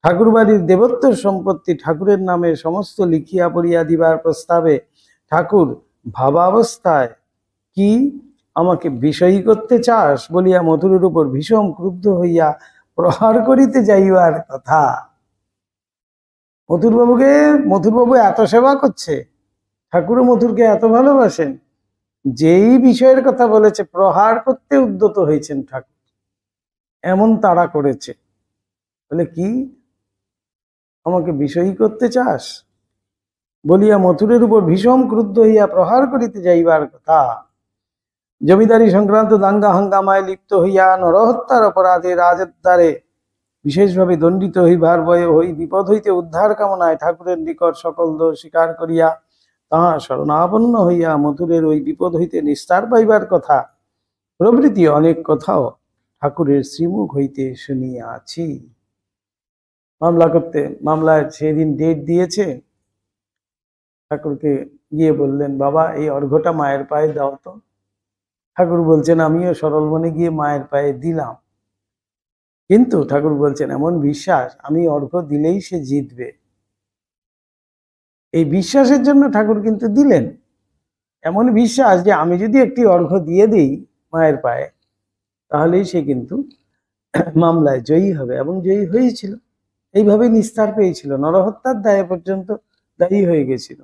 ঠাকুর বাড়ির দেবত্বের সম্পত্তি ঠাকুরের নামে সমস্ত লিখিয়া পড়িয়া দিবার প্রস্তাবে ঠাকুর ভাবাবস্থায় কি আমাকে বিষয়ী করতে চাস বলিয়া মথুরের উপর ভীষণ ক্রুদ্ধ হইয়া প্রহার করিতে যাইবার কথা। মথুরবাবু এত সেবা করছে, ঠাকুরও মথুরকে এত ভালোবাসেন, যেই বিষয়ের কথা বলেছে প্রহার করতে উদ্যত হয়েছেন ঠাকুর, এমন তাড়া করেছে। বলে কি আমাকে বিষয়ী করতে চাস বলিয়া মথুরের উপর ভীষণ ক্রুদ্ধ হইয়া প্রহার করিতে যাইবার কথা। জমিদারি সংক্রান্ত দাঙ্গা হাঙ্গামায় লিপ্ত হইয়া নরহত্যার অপরাধে রাজদ্বারে বিশেষভাবে দণ্ডিত হইবার ভয়ে হই বিপদ হইতে উদ্ধার কামনায় ঠাকুরের নিকট সকল দোষ স্বীকার করিয়া তাহার শরণাপন্ন হইয়া মথুরের ওই বিপদ হইতে নিস্তার পাইবার কথা প্রভৃতি অনেক কথাও ঠাকুরের শ্রীমুখ হইতে শুনিয়াছি। মামলায় সেদিন ডেট দিয়েছে। ঠাকুরকে গিয়ে বললেন, বাবা এই অর্ঘ্যটা মায়ের পায়ে দাও তো। ঠাকুর বলছেন, আমিও সরল মনে গিয়ে মায়ের পায়ে দিলাম, কিন্তু ঠাকুর বলছেন এমন বিশ্বাস আমি অর্ঘ্য দিলেই সে জিতবে। এই বিশ্বাসের জন্য ঠাকুর কিন্তু দিলেন, এমন বিশ্বাস যে আমি যদি একটি অর্ঘ্য দিয়ে দিই মায়ের পায়ে তাহলেই সে কিন্তু মামলায় জয়ী হবে, এবং জয়ী হয়েছিল। এইভাবে নিস্তার পেয়েছিল, নরহত্যার দায়ে পর্যন্ত দায়ী হয়ে গেছিল।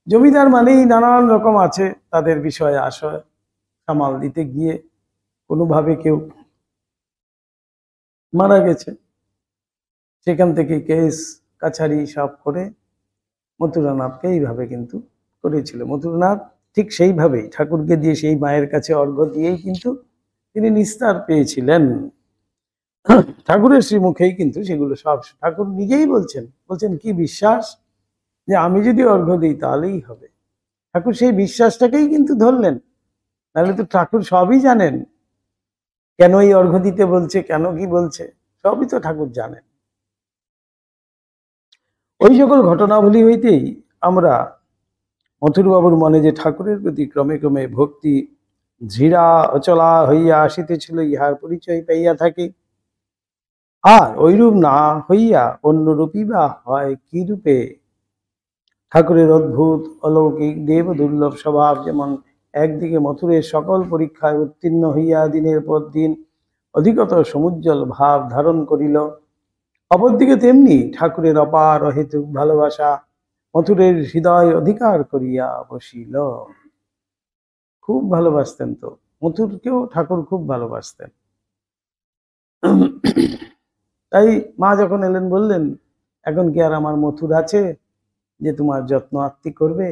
জমিদার মানেই নানান রকম আছে, তাদের বিষয়ে আশয় সামাল দিতে গিয়ে কোনোভাবে কেউ মারা গেছে, সেখান থেকে কেস কাছারি সব করে মথুরানাথকে এইভাবে কিন্তু করেছিল। মথুরানাথ ঠিক সেইভাবেই ঠাকুরকে দিয়ে সেই মায়ের কাছে অর্ঘ্য দিয়েই কিন্তু তিনি নিস্তার পেয়েছিলেন। ঠাকুরের শ্রীমুখেই কিন্তু সেগুলো সব ঠাকুর নিজেই বলছেন কি বিশ্বাস যে আমি যদি অর্ঘ্য দিই তাহলেই হবে। ঠাকুর সেই বিশ্বাসটাকেই কিন্তু ধরলেন, নাহলে তো ঠাকুর সবই জানেন, কেন এই অর্ঘ্য দিতে বলছে, কেন কি বলছে, সবই তো ঠাকুর জানেন। ওই সকল ঘটনাবলী হইতেই আমরা মথুরবাবুর মনে যে ঠাকুরের প্রতি ক্রমে ক্রমে ভক্তি ধীরা অচলা হইয়া আসিতেছিল ইহার পরিচয় পাইয়া থাকি। আর ওইরূপ না হইয়া অন্যরূপী বা হয় কি রূপে? ঠাকুরের অদ্ভুত অলৌকিক দেব দুর্লভ স্বভাব যেমন একদিকে মথুরের সকল পরীক্ষায় উত্তীর্ণ হইয়া দিনের পর দিন অধিকতর সমুজ্জ্বল ভাব ধারণ করিল, অপরদিকে তেমনি ঠাকুরের অপার অহেতুক ভালোবাসা মথুরের হৃদয় অধিকার করিয়া বসিল। খুব ভালোবাসতেন তো, মথুরকেও ঠাকুর খুব ভালোবাসতেন। তাই মা যখন এলেন বললেন, এখন কি আর আমার মথুর আছে যে তোমার যত্ন আত্তি করবে?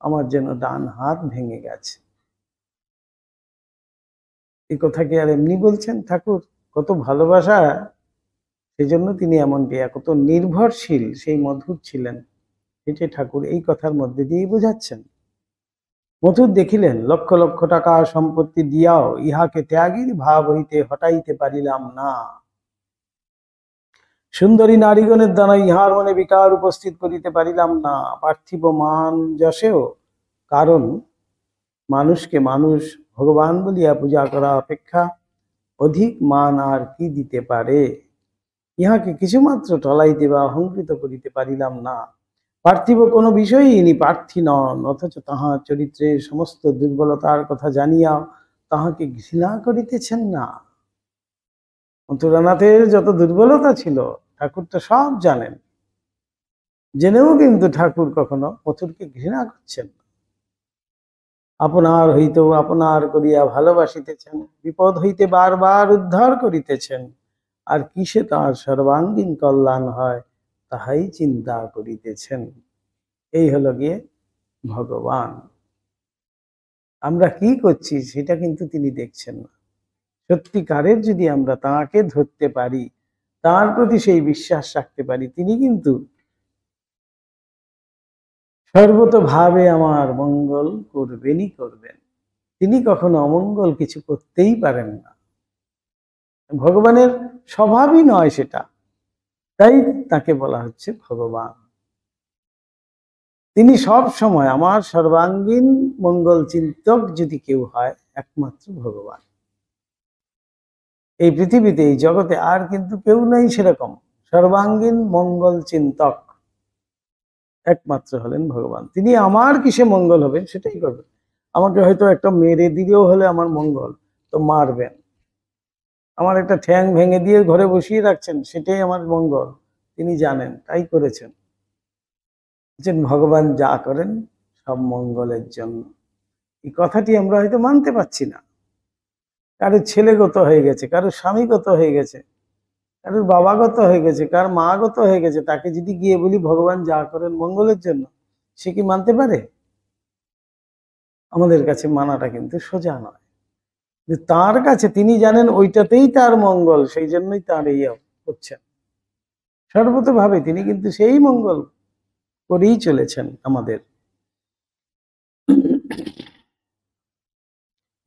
আমার যেন ডান হাত ভেঙে গেছে। এই কথা কি আর এমনি বলছেন ঠাকুর? কত ভালোবাসা, সেজন্য তিনি এমনটি কত নির্ভরশীল সেই মধুর ছিলেন, এটি ঠাকুর এই কথার মধ্যে দিয়েই বোঝাচ্ছেন। মথুর দেখিলেন লক্ষ লক্ষ টাকা সম্পত্তি দিয়াও ইহাকে ত্যাগীর ভাব হইতে হটাইতে পারিলাম না। সুন্দরী নারীগণের দ্বারা ইহার মনে বিকার উপস্থিত করিতে পারিলাম না। পার্থিব মান যশেও, কারণ মানুষকে মানুষ ভগবান বলিয়া পূজা করা অপেক্ষা অধিক মান আর কি দিতে পারে? ইহাকে কিছুমাত্র টলাইতে বা অহংকৃত করিতে পারিলাম না। পার্থিব কোনো বিষয়ই ইনি প্রার্থী নন, অথচ তাহার চরিত্রের সমস্ত দুর্বলতার কথা জানিয়াও তাহাকে ঘৃণা করিতেছেন না। মথুরানাথের যত দুর্বলতা ছিল ঠাকুর তো সব জানেন, জেনেও কিন্তু ঠাকুর কখনো মথুরকে ঘৃণা করছেন না। আপনার হইতেও আপনার করিয়া ভালোবাসিতেছেন, বিপদ হইতে বারবার উদ্ধার করিতেছেন, আর কিসে তার সর্বাঙ্গীন কল্যাণ হয় তাহাই চিন্তা করিতেছেন। এই হলো গিয়ে ভগবান। আমরা কি করছি সেটা কিন্তু তিনি দেখছেন না। সত্যিকারের যদি আমরা তাঁকে ধরতে পারি, তার প্রতি সেই বিশ্বাস রাখতে পারি, তিনি কিন্তু সর্বতভাবে আমার মঙ্গল করবেনই করবেন। তিনি কখনো অমঙ্গল কিছু করতেই পারেন না, ভগবানের স্বভাবই নয় সেটা, তাই তাকে বলা হচ্ছে ভগবান। তিনি সব সময় আমার সর্বাঙ্গীন মঙ্গল চিন্তক যদি কেউ হয় একমাত্র ভগবান। এই পৃথিবীতে এই জগতে আর কিন্তু কেউ নেই সেরকম সর্বাঙ্গীন মঙ্গল চিন্তক, একমাত্র হলেন ভগবান। তিনি আমার কিসে মঙ্গল হবেন সেটাই করবেন। আমাকে হয়তো একটা মেরে দিলেও হলে আমার মঙ্গল, তো মারবেন। আমার একটা ঠ্যাং ভেঙে দিয়ে ঘরে বসিয়ে রাখছেন, সেটাই আমার মঙ্গল, তিনি জানেন, তাই করেছেন। ভগবান যা করেন সব মঙ্গলের জন্য। এই কথাটি আমরা হয়তো মানতে পারছি না। কারোর ছেলেগত হয়ে গেছে, কারোর স্বামীগত হয়ে গেছে, কারোর বাবাগত হয়ে গেছে, কার মাগত হয়ে গেছে, তাকে যদি গিয়ে বলি ভগবান যা করেন মঙ্গলের জন্য, সে কি মানতে পারে? আমাদের কাছে মানাটা কিন্তু সোজা নয়। যে তার কাছে তিনি জানেন ওইটাতেই তার মঙ্গল, সেই জন্যই তার এই করছেন। সর্বতভাবে তিনি কিন্তু সেই মঙ্গল করেই চলেছেন আমাদের।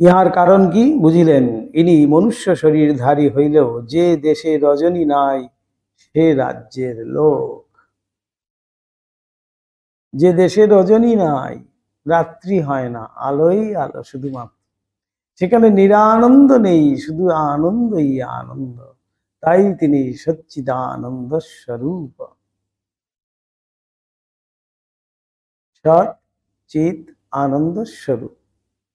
ইহার কারণ কি বুঝিলেন? ইনি মনুষ্য শরীরধারী হইলেও যে দেশে রজনী নাই সে রাজ্যের লোক। যে দেশে রজনী নাই, রাত্রি হয় না, আলোই আলো শুধুমাত্র, সেখানে নিরানন্দ নেই, শুধু আনন্দই আনন্দ, তাই তিনি সচ্চিদানন্দ স্বরূপ। সৎ চিৎ আনন্দ স্বরূপ,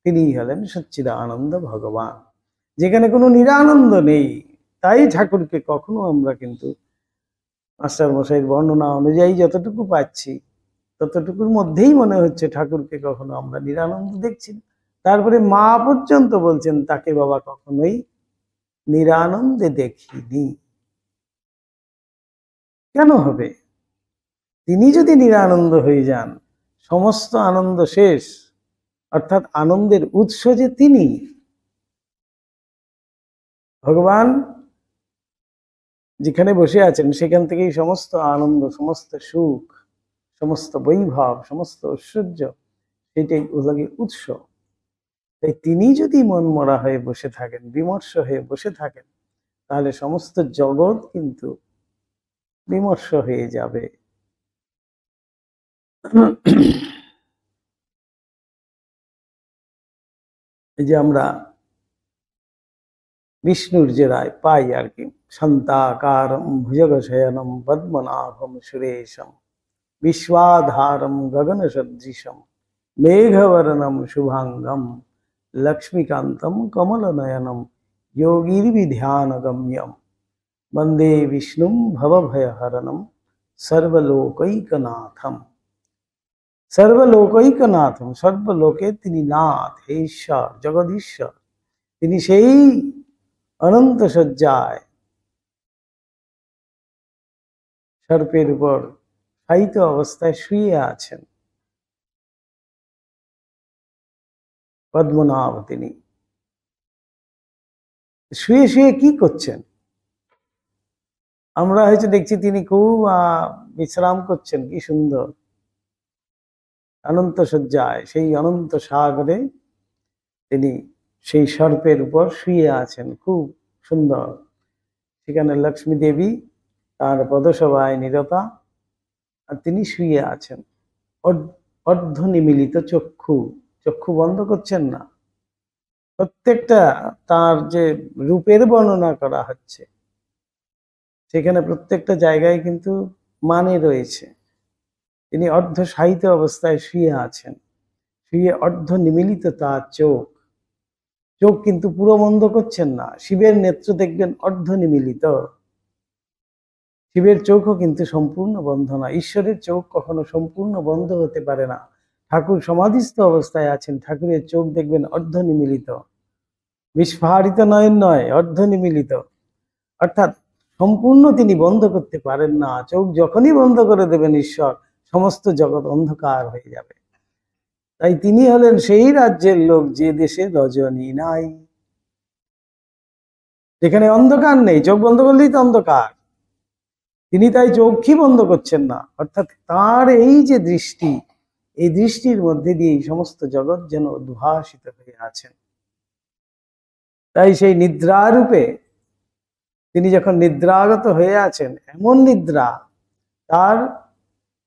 তিনি হলেন সচ্চিদানন্দ ভগবান, যেখানে কোনো নিরানন্দ নেই। তাই ঠাকুরকে কখনো আমরা কিন্তু মাস্টার মশাইয়ের বর্ণনা অনুযায়ী যতটুকু পাচ্ছি ততটুকুর মধ্যেই মনে হচ্ছে ঠাকুরকে কখনো আমরা নিরানন্দ দেখছি না। তারপরে মা পর্যন্ত বলছেন তাকে বাবা কখনোই নিরানন্দে দেখিনি। কেন হবে? তিনি যদি নিরানন্দ হয়ে যান, সমস্ত আনন্দ শেষ, অর্থাৎ আনন্দের উৎস যে তিনি ভগবান, যেখানে বসে আছেন সেখান থেকেই সমস্ত আনন্দ, সমস্ত সুখ, সমস্ত বৈভব, সমস্ত ঐশ্বর্য, সেটাই ওলাগে উৎস। তাই তিনি যদি মনমরা হয়ে বসে থাকেন, বিমর্ষ হয়ে বসে থাকেন, তাহলে সমস্ত জগৎ কিন্তু বিমর্ষ হয়ে যাবে। এই যে আমরা বিষ্ণুর যে রায় পাই আর কি, শান্তাকারম ভুজগশয়নম পদ্মনাভম সুরেশম বিশ্বাধারম গগন সদৃশম মেঘবর্ণম শুভাঙ্গম লক্ষ্মীকান্তম কমলনয়নম যোগীর্বিধ্যানগম্যম বন্দে বিষ্ণুম ভবভয়হরণম সর্বলোকৈকনাথম। সর্বলোকৈকনাথম, সর্বলোকে তিনি নাথ, হে ঈশ্বর, জগদীশ্বর। তিনি সেই অনন্ত শয্যায় সর্পের উপর শায়িত অবস্থায় শুয়ে আছেন। পদ্মনাভ তিনি শুয়ে শুয়ে কি করছেন? আমরা হয়তো দেখছি তিনি খুব বিশ্রাম করছেন, কি সুন্দর অনন্ত শয্যায়, সেই অনন্ত সাগরে তিনি সেই সর্পের উপর শুয়ে আছেন, খুব সুন্দর। সেখানে লক্ষ্মী দেবী তার পদসভায় নিরতা, আর তিনি শুয়ে আছেন অর্ধ নিমিলিত চক্ষু, চক্ষু বন্ধ করছেন না। প্রত্যেকটা তার যে রূপের বর্ণনা করা হচ্ছে সেখানে প্রত্যেকটা জায়গায় কিন্তু মানে রয়েছে। তিনি অর্ধ শায়িত অবস্থায় শুয়ে আছেন, শুয়ে অর্ধ নিমিলিত তার চোখ, চোখ কিন্তু পুরো বন্ধ করছেন না। শিবের নেত্র দেখবেন অর্ধ নিমিলিত, শিবের চোখও কিন্তু সম্পূর্ণ বন্ধ না। ঈশ্বরের চোখ কখনো সম্পূর্ণ বন্ধ হতে পারে না। ঠাকুর সমাধিস্থ অবস্থায় আছেন, ঠাকুরের চোখ দেখবেন অর্ধ নিমিলিত, বিস্ফারিত নয়ন নয়, অর্ধ নিমিলিত, অর্থাৎ সম্পূর্ণ তিনি বন্ধ করতে পারেন না। চোখ যখনই বন্ধ করে দেবেন ঈশ্বর, সমস্ত জগৎ অন্ধকার হয়ে যাবে। তাই তিনি হলেন সেই রাজ্যের লোক যে দেশে রজনী নাই, যেখানে অন্ধকার নেই। চোখ বন্ধ করলেই তো অন্ধকার, তিনি তাই চোখই বন্ধ করছেন না। অর্থাৎ তার এই যে দৃষ্টি, এই দৃষ্টির মধ্যে দিয়ে সমস্ত জগৎ যেন উদ্ভাসিত হয়ে আছেন। তাই সেই নিদ্রারূপে তিনি যখন নিদ্রাগত হয়ে আছেন, এমন নিদ্রা, তার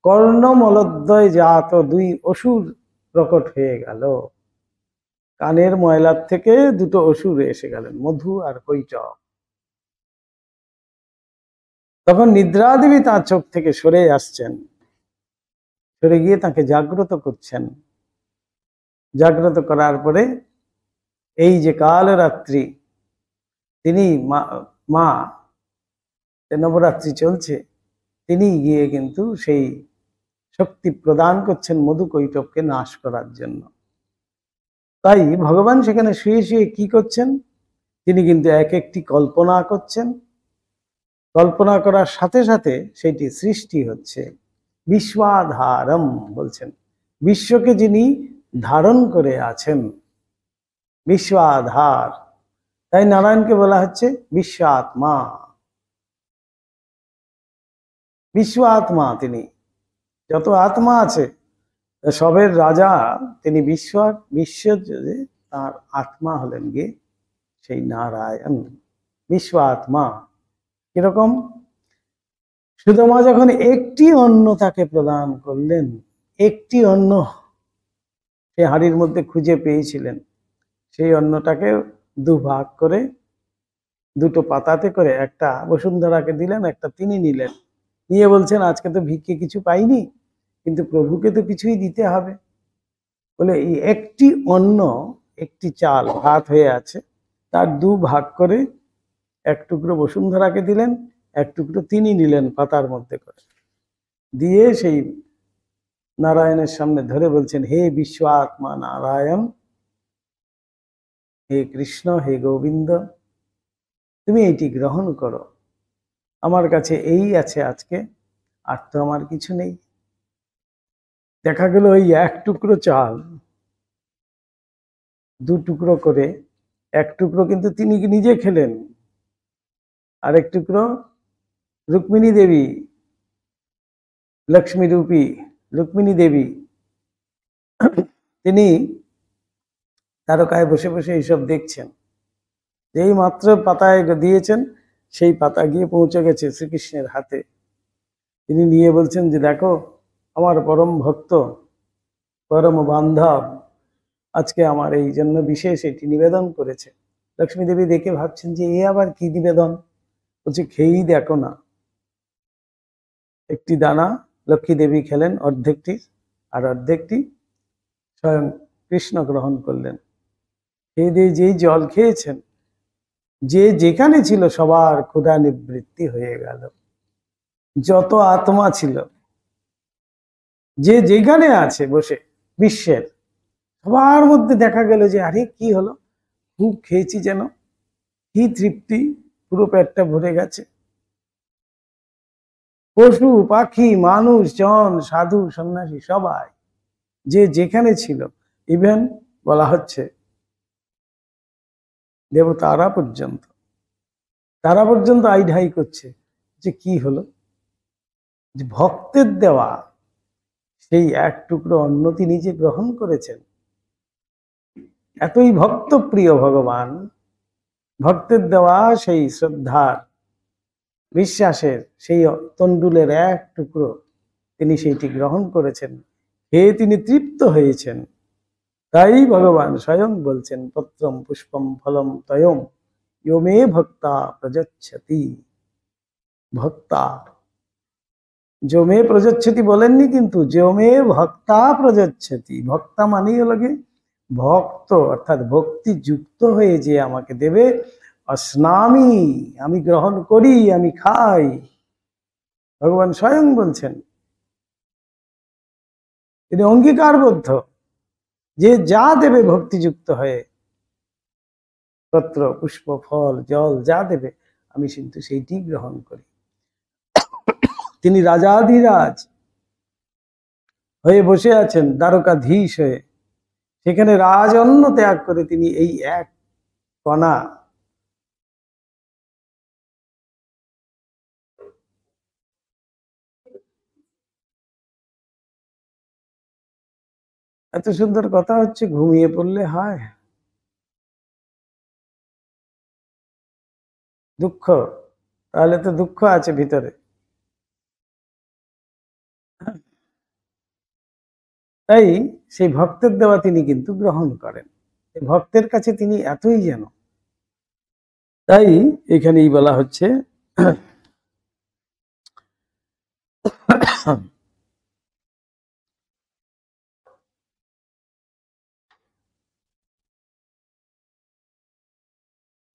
কর্ণমলদ্বয় জাত দুই অসুর প্রকট হয়ে গেল। কানের ময়লার থেকে দুটো অসুর এসে গেলেন, মধু আর কৈটব। তখন নিদ্রাদেবী তার চোখ থেকে সরে আসছেন, সরে গিয়ে তাকে জাগ্রত করছেন। জাগ্রত করার পরে এই যে কালরাত্রি, তিনি মা নবরাত্রি চলছে, তিনি গিয়ে কিন্তু সেই শক্তি প্রদান করছেন মধু কৈটবকে নাশ করার জন্য। তাই ভগবান সেখানে শুয়ে শুয়ে কি করছেন? তিনি কিন্তু এক একটি কল্পনা করছেন। কল্পনা করার সাথে সাথে সেটি সৃষ্টি হচ্ছে। বিশ্বাধারম বলছেন, বিশ্বকে যিনি ধারণ করে আছেন, বিশ্বাধার, তাই নারায়ণকে বলা হচ্ছে বিশ্ব আত্মা। বিশ্ব আত্মা তিনি, যত আত্মা আছে সবের রাজা তিনি। বিশ্ব তার আত্মা হলেন গিয়ে সেই নারায়ণ, বিশ্ব আত্মা। কিরকম? সুদামা যখন একটি অন্ন তাকে প্রদান করলেন, একটি অন্ন সে হাড়ির মধ্যে খুঁজে পেয়েছিলেন, সেই অন্নটাকে দুভাগ করে দুটো পাতাতে করে একটা বসুন্ধরাকে দিলেন, একটা তিনি নিলেন। নিয়ে বলছেন আজকে তো ভিক্ষে কিছু পাইনি, কিন্তু প্রভুকে তো কিছুই দিতে হবে। বলে এই একটি অন্ন, একটি চাল ভাত হয়ে আছে, তার দু ভাগ করে এক টুকরো বসুন্ধরাকে দিলেন, এক টুকরো তিনি নিলেন পাতার মধ্যে করে। দিয়ে সেই নারায়ণের সামনে ধরে বলছেন, হে বিশ্ব আত্মা নারায়ণ, হে কৃষ্ণ, হে গোবিন্দ, তুমি এইটি গ্রহণ করো। আমার কাছে এই আছে আজকে, আর তো আমার কিছু নেই। দেখা গেল ওই এক টুকরো চাল দু টুকরো করে, এক টুকরো কিন্তু তিনি নিজে খেলেন, আর এক টুকরো রুক্মিণী দেবী, লক্ষ্মী রূপী রুক্মিণী দেবী, তিনি তারকায় বসে বসে এইসব দেখছেন। যেই মাত্র পাতায় দিয়েছেন, সেই পাতা গিয়ে পৌঁছে গেছে শ্রীকৃষ্ণের হাতে। তিনি নিয়ে বলছেন যে দেখো, আমার পরম ভক্ত, পরম বান্ধব আজকে আমার এই জন্য বিশেষ এটি নিবেদন করেছে। লক্ষ্মী দেবী দেখে ভাবছেন যে এ আবার কি নিবেদন, বলছে খেয়েই দেখো না। একটি দানা লক্ষ্মী দেবী খেলেন অর্ধেকটি, আর অর্ধেকটি স্বয়ং কৃষ্ণ গ্রহণ করলেন। খেয়ে দিয়ে যেই জল খেয়েছেন, যে যেখানে ছিল সবার ক্ষুধা নিবৃত্তি হয়ে গেল। যত আত্মা ছিল, যে যেখানে আছে বসে বিশ্বের, সবার মধ্যে দেখা গেল যে আরে কি হলো, খুব খেয়েছি যেন, কি তৃপ্তি, পুরো পেটটা ভরে গেছে। পশু পাখি মানুষ জন সাধু সন্ন্যাসী সবাই যে যেখানে ছিল, ইভেন বলা হচ্ছে দেবতারা পর্যন্ত, তারা পর্যন্ত আইঢাই করছে যে কি হলো, যে ভক্তের দেওয়া সেই এক টুকরো অন্ন তিনি যে গ্রহণ করেছেন। এতই ভক্ত প্রিয় ভগবান, ভক্তের দেওয়া সেই শ্রদ্ধার বিশ্বাসের সেই তন্ডুলের এক টুকরো তিনি সেইটি গ্রহণ করেছেন, খেয়ে তিনি তৃপ্ত হয়েছেন। তাই ভগবান স্বয়ং বলছেন, পত্রম পুষ্পম ফলম তয়ম ইয়ো মে ভক্তা প্রযচ্ছতি। ভক্তা, যো মে প্রযচ্ছতি বলেননি, কিন্তু যো মে ভক্তা প্রযচ্ছতি। ভক্তা মানেই হলো কি ভক্ত, অর্থাৎ ভক্তি যুক্ত হয়ে যে আমাকে দেবে। অস্নামি, আমি গ্রহণ করি, আমি খাই। ভগবান স্বয়ং বলছেন, তিনি অঙ্গীকারবদ্ধ যে যা দেবে ভক্তিযুক্ত হয়ে, পত্র পুষ্প ফল জল যা দেবে, আমি কিন্তু সেইটি গ্রহণ করি। তিনি রাজাধিরাজ হয়ে বসে আছেন, দ্বারকাধীশ হয়ে, সেখানে রাজ অন্ন ত্যাগ করে তিনি এই এক কণা এত সুন্দর কথা হচ্ছে, ঘুমিয়ে পড়লে হয়? দুঃখ, তাহলে তো দুঃখ আছে ভিতরে। তাই সেই ভক্তের দেওয়া তিনি কিন্তু গ্রহণ করেন, ভক্তের কাছে তিনি এতই যেন। তাই এখানেই বলা হচ্ছে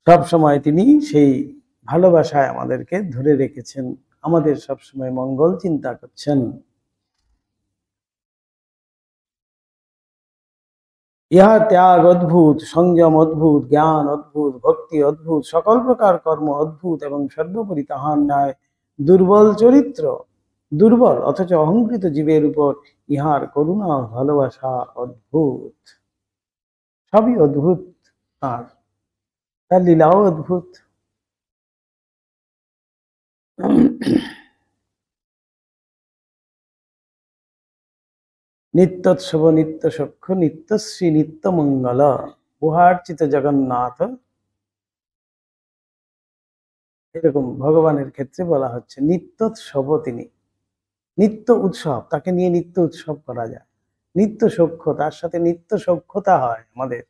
সব সময় তিনি সেই ভালোবাসায় আমাদেরকে ধরে রেখেছেন, আমাদের সব সময় মঙ্গল চিন্তা করছেন। ইহা ত্যাগ অদ্ভুত, সংযম অদ্ভুত, জ্ঞান অদ্ভুত, ভক্তি অদ্ভুত, সকল প্রকার কর্ম অদ্ভুত, এবং সর্বোপরি তাহার ন্যায় দুর্বল চরিত্র, দুর্বল অথচ অহংকৃত জীবের উপর ইহার করুণা ভালোবাসা অদ্ভুত। সবই অদ্ভুত তার। তার লীলাও অদ্ভুত। নিত্যোৎসব নিত্য সখ্য নিত্যশ্রী নিত্য মঙ্গল গুহার্চিত জগন্নাথ, এরকম ভগবানের ক্ষেত্রে বলা হচ্ছে নিত্যোৎসব, তিনি নিত্য উৎসব, তাকে নিয়ে নিত্য উৎসব করা যায়। নিত্য সখ্য, তার সাথে নিত্য সখ্যতা হয়, আমাদের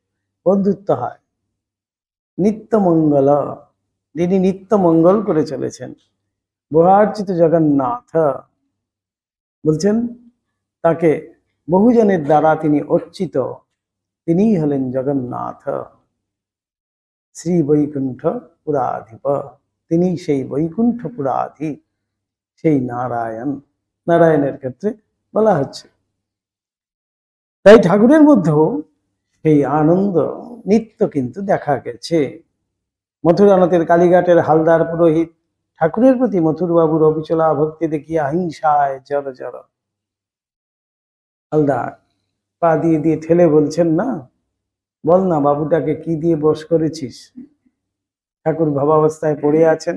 বন্ধুত্ব হয়। নিত্য মঙ্গল, যিনি নিত্য মঙ্গল করে চলেছেন। গুহার্চিত জগন্নাথ বলছেন তাকে বহুজনের দ্বারা তিনি অর্চিত, তিনিই হলেন জগন্নাথ, শ্রী বৈকুণ্ঠ পুরাধিপ, তিনি সেই বৈকুণ্ঠ পুরাধি, সেই নারায়ণ, নারায়ণের ক্ষেত্রে বলা হচ্ছে। তাই ঠাকুরের মধ্যেও সেই আনন্দ নিত্য কিন্তু দেখা গেছে। মথুরানাথের কালীঘাটের হালদার পুরোহিত ঠাকুরের প্রতি মথুরবাবুর অবিচলা ভক্তি দেখিয়ে হিংসায় জড় জড়। হালদার পা দিয়ে দিয়ে ঠেলে বলছেন, না বল না বাবুটাকে কি দিয়ে বশ করেছিস। ঠাকুর ভাবাবস্থায় পড়ে আছেন,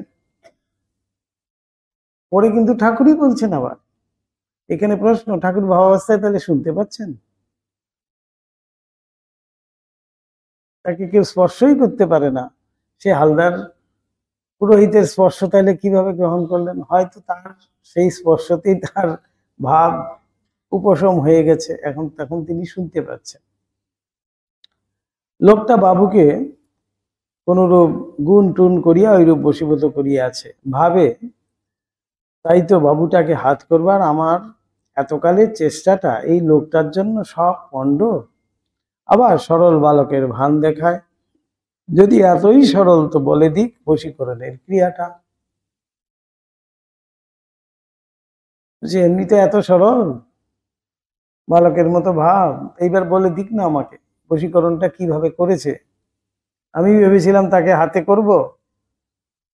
পরে কিন্তু ঠাকুরই বলছেন। আবার এখানে প্রশ্ন, ঠাকুর ভাবাবস্থায় তাহলে শুনতে পাচ্ছেন? তাকে কেউ স্পর্শই করতে পারে না, সে হালদার পুরোহিতের স্পর্শ তাহলে কিভাবে গ্রহণ করলেন? হয়তো তার সেই স্পর্শতেই তার ভাব উপশম হয়ে গেছে, তখন তিনি শুনতে পাচ্ছেন। লোকটা বাবুকে কোনরূপ গুণ টুন করিয়া ওইরূপ বশীভূত করিয়াছে, ভাবে তাই তো বাবুটাকে হাত করবার আমার এতকালের চেষ্টাটা এই লোকটার জন্য সব পণ্ড। আবার সরল বালকের ভান দেখায়, যদি এতই সরল তো বলে দিক বশীকরণের ক্রিয়াটা। যে এমনিতে এত সরল, বালকের মতো ভাব, এইবার বলে দিক না আমাকে বশীকরণটা কিভাবে করেছে। আমি ভেবেছিলাম তাকে হাতে করব,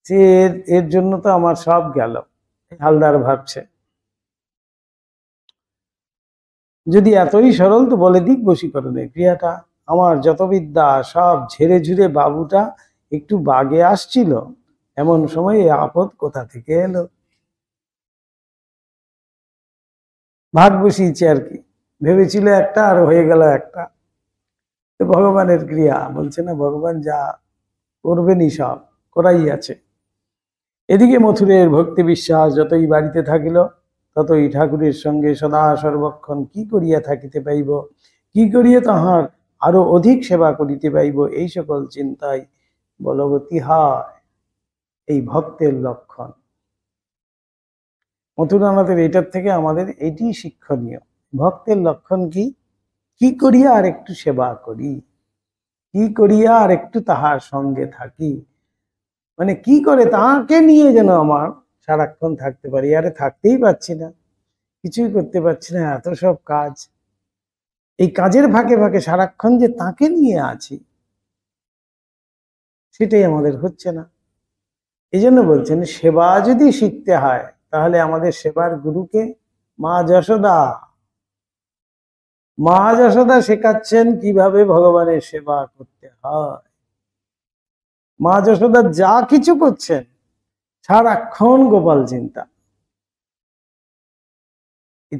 যে এর জন্য তো আমার সব গেল। হালদার ভাবছে, যদি এতই সরল তো বলে দিক বশীকরণের ক্রিয়াটা। আমার যত বিদ্যা সব ঝেড়ে ঝুড়ে বাবুটা একটু বাগে আসছিল, এমন সময় এই আপদ কোথা থেকে এলো। ভাগ বসিয়েছে আর কি, ভেবেছিল একটা আর হয়ে গেল একটা। তো ভগবানের ক্রিয়া, বলছে না ভগবান যা করবেনই সব করাই আছে। এদিকে মথুরের ভক্তি বিশ্বাস যতই বাড়িতে থাকিল, ততই ঠাকুরের সঙ্গে সদা সর্বক্ষণ কি করিয়া থাকিতে পাইব, কি করিয়া তাহার আরো অধিক সেবা করিতে পাইব, এই সকল চিন্তায় বলবতী হয়। এই ভক্তের লক্ষণ। মথুরানাথের এটার থেকে আমাদের এটি শিক্ষণীয়। ভক্তের লক্ষণ কি? কি করিয়া আর একটু সেবা করি, কি করিয়া আর একটু তাহার সঙ্গে থাকি, মানে কি করে তাকে নিয়ে যেন আমার সারাক্ষণ থাকতে পারি। আরে থাকতেই পারছি না, কিছুই করতে পারছি না, এত সব কাজ, এই কাজের ফাঁকে ফাঁকে সারাক্ষণ যে তাকে নিয়ে আছি, সেটাই আমাদের হচ্ছে না। এই জন্য বলছেন সেবা যদি শিখতে হয় তাহলে আমাদের সেবার গুরুকে মা যশোদা। মা যশোদা শেখাচ্ছেন কিভাবে ভগবানের সেবা করতে হয়। মা যশোদা যা কিছু করছেন সারাক্ষণ গোপাল চিন্তা।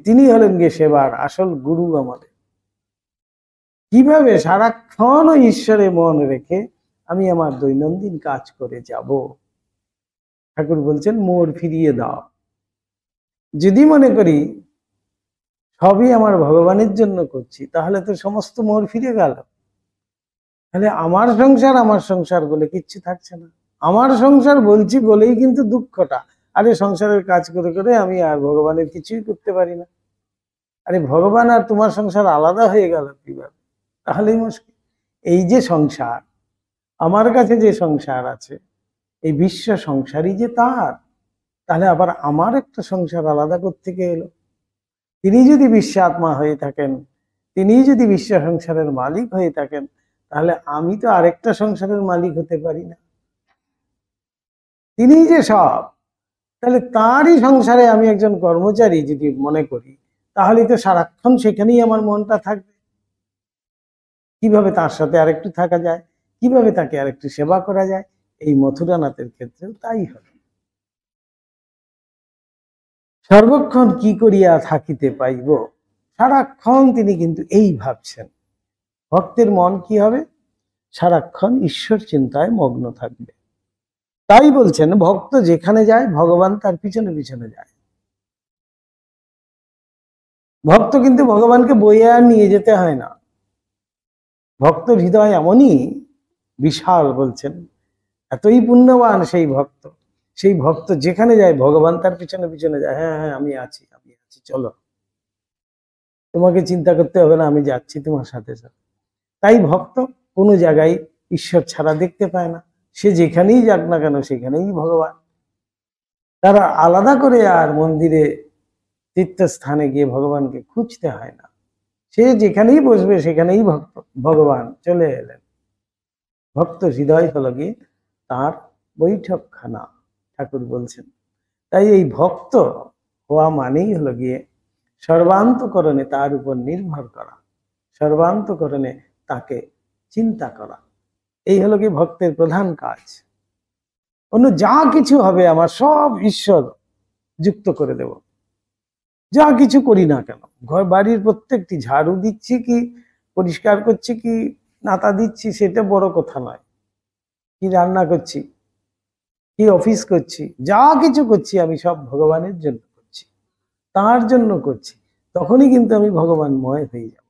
তিনি হলেন গিয়ে সেবার আসল গুরু আমাদের। কিভাবে সারাক্ষণ ওই ঈশ্বরে মন রেখে আমি আমার দৈনন্দিন কাজ করে যাব। ঠাকুর বলছেন মোড় ফিরিয়ে দাও। যদি মনে করি সবই আমার ভগবানের জন্য করছি, তাহলে তো সমস্ত মোড় ফিরে গেল। তাহলে আমার সংসার বলে কিচ্ছু থাকছে না। আমার সংসার বলছি বলেই কিন্তু দুঃখটা। আরে সংসারের কাজ করে করে আমি আর ভগবানের কিছুই করতে পারি না। আরে ভগবান আর তোমার সংসার আলাদা হয়ে গেল কিভাবে? তাহলেই মুশকিল। এই যে সংসার, আমার কাছে যে সংসার আছে, এই বিশ্ব সংসারই যে তার, তাহলে আবার আমার একটা সংসার আলাদা করতে এলো। তিনি যদি বিশ্ব আত্মা হয়ে থাকেন, তিনি যদি বিশ্ব সংসারের মালিক হয়ে থাকেন, তাহলে আমি তো আরেকটা সংসারের মালিক হতে পারি না। তিনি যে সব, তাহলে তারই সংসারে আমি একজন কর্মচারী যদি মনে করি, তাহলে তো সারাক্ষণ সেখানেই আমার মনটা থাকবে। কিভাবে তার সাথে আরেকটু থাকা যায়, কিভাবে তাকে আরেকটু সেবা করা যায়। এই মথুরানাথের ক্ষেত্রেও তাই হলো। সর্বক্ষণ কি করিয়া থাকিতে পাইব, সারাক্ষণ তিনি কিন্তু এই ভাবছেন। ভক্তের মন কি হবে? সারাক্ষণ ঈশ্বর চিন্তায় মগ্ন থাকবে। তাই বলছেন ভক্ত যেখানে যায় ভগবান তার পিছনে পিছনে যায়। ভক্ত কিন্তু ভগবানকে বইয়ে আর নিয়ে যেতে হয় না। ভক্তর হৃদয় এমনই বিশাল, বলছেন এতই পুণ্যবান সেই ভক্ত যেখানে যায় ভগবান তার পিছনে পিছনে যায়। হ্যাঁ হ্যাঁ, আমি আছি, চলো, তোমাকে চিন্তা করতে হবে না, আমি যাচ্ছি তোমার সাথে সাথে। তাই ভক্ত কোনো জায়গায় ঈশ্বর ছাড়া দেখতে পায় না। সে যেখানেই যাক না কেন সেখানেই ভগবান। তারা আলাদা করে আর মন্দিরে তীর্থস্থানে গিয়ে ভগবানকে খুঁজতে হয় না। সে যেখানেই বসবে সেখানেই ভগবান চলে এলেন। ভক্ত হৃদয় হলো গিয়ে তার বৈঠকখানা, ঠাকুর বলছেন। তাই এই ভক্ত হওয়া মানেই হলো গিয়ে সর্বান্তকরণে তার উপর নির্ভর করা, সর্বান্তকরণে তাকে চিন্তা করা। এই হলো কি ভক্তের প্রধান কাজ। অন্য যা কিছু হবে আমার সব ঈশ্বর যুক্ত করে দেব। যা কিছু করি না কেন, ঘর বাড়ির প্রত্যেকটি ঝাড়ু দিচ্ছি কি পরিষ্কার করছি কি নাতা দিচ্ছি সেটা বড় কথা নয়, কি রান্না করছি কি অফিস করছি, যা কিছু করছি আমি সব ভগবানের জন্য করছি, তার জন্য করছি। তখনই কিন্তু আমি ভগবানময় হয়ে যাব।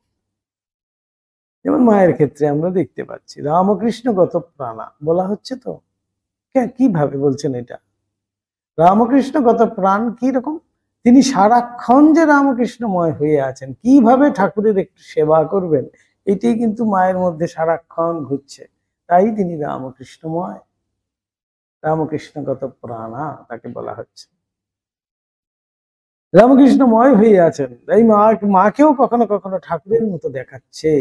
যেমন মায়ের ক্ষেত্রে আমরা দেখতে পাচ্ছি রামকৃষ্ণ গত প্রাণা বলা হচ্ছে। তো কিভাবে বলছেন এটা? রামকৃষ্ণ গত প্রাণ কি রকম? তিনি সারাক্ষণ যে রামকৃষ্ণময় হয়ে আছেন, কিভাবে ঠাকুরের একটু সেবা করবেন এটাই কিন্তু মায়ের মধ্যে সারাক্ষণ ঘুরছে। তাই তিনি রামকৃষ্ণময়, রামকৃষ্ণগত প্রাণা তাকে বলা হচ্ছে। রামকৃষ্ণময় হয়ে আছেন, তাই মাকেও কখনো কখনো ঠাকুরের মতো দেখাচ্ছে।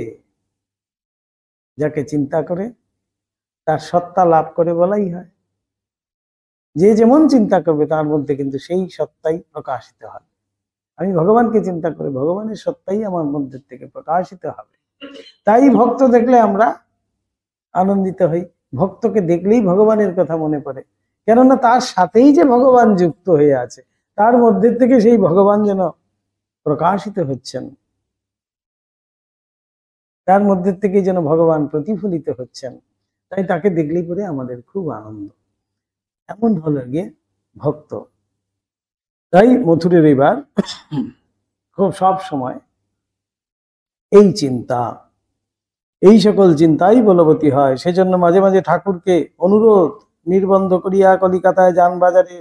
যাকে চিন্তা করে তার সত্তা লাভ করে বলাই হয়। যে যেমন চিন্তা করবে তার মধ্যে কিন্তু সেই সত্তাই প্রকাশিত হবে। আমি ভগবানকে চিন্তা করি, ভগবানের সত্তাই আমার মধ্যে থেকে প্রকাশিত হবে। তাই ভক্ত দেখলে আমরা আনন্দিত হই, ভক্তকে দেখলেই ভগবানের কথা মনে পড়ে। কেননা তার সাথেই যে ভগবান যুক্ত হয়ে আছে, তার মধ্যে থেকে সেই ভগবান যেন প্রকাশিত হচ্ছেন, তার মধ্যে থেকে যেন ভগবান প্রতিফলিত হচ্ছেন। তাই তাকে দেখলেই পরে আমাদের খুব আনন্দ। এমন হলো গিয়ে ভক্ত। তাই মথুরের এবার খুব সব সময় এই চিন্তা, এই সকল চিন্তাই বলবতী হয়। সেজন্য মাঝে মাঝে ঠাকুরকে অনুরোধ নির্বন্ধ করিয়া কলিকাতায় যান বাজারে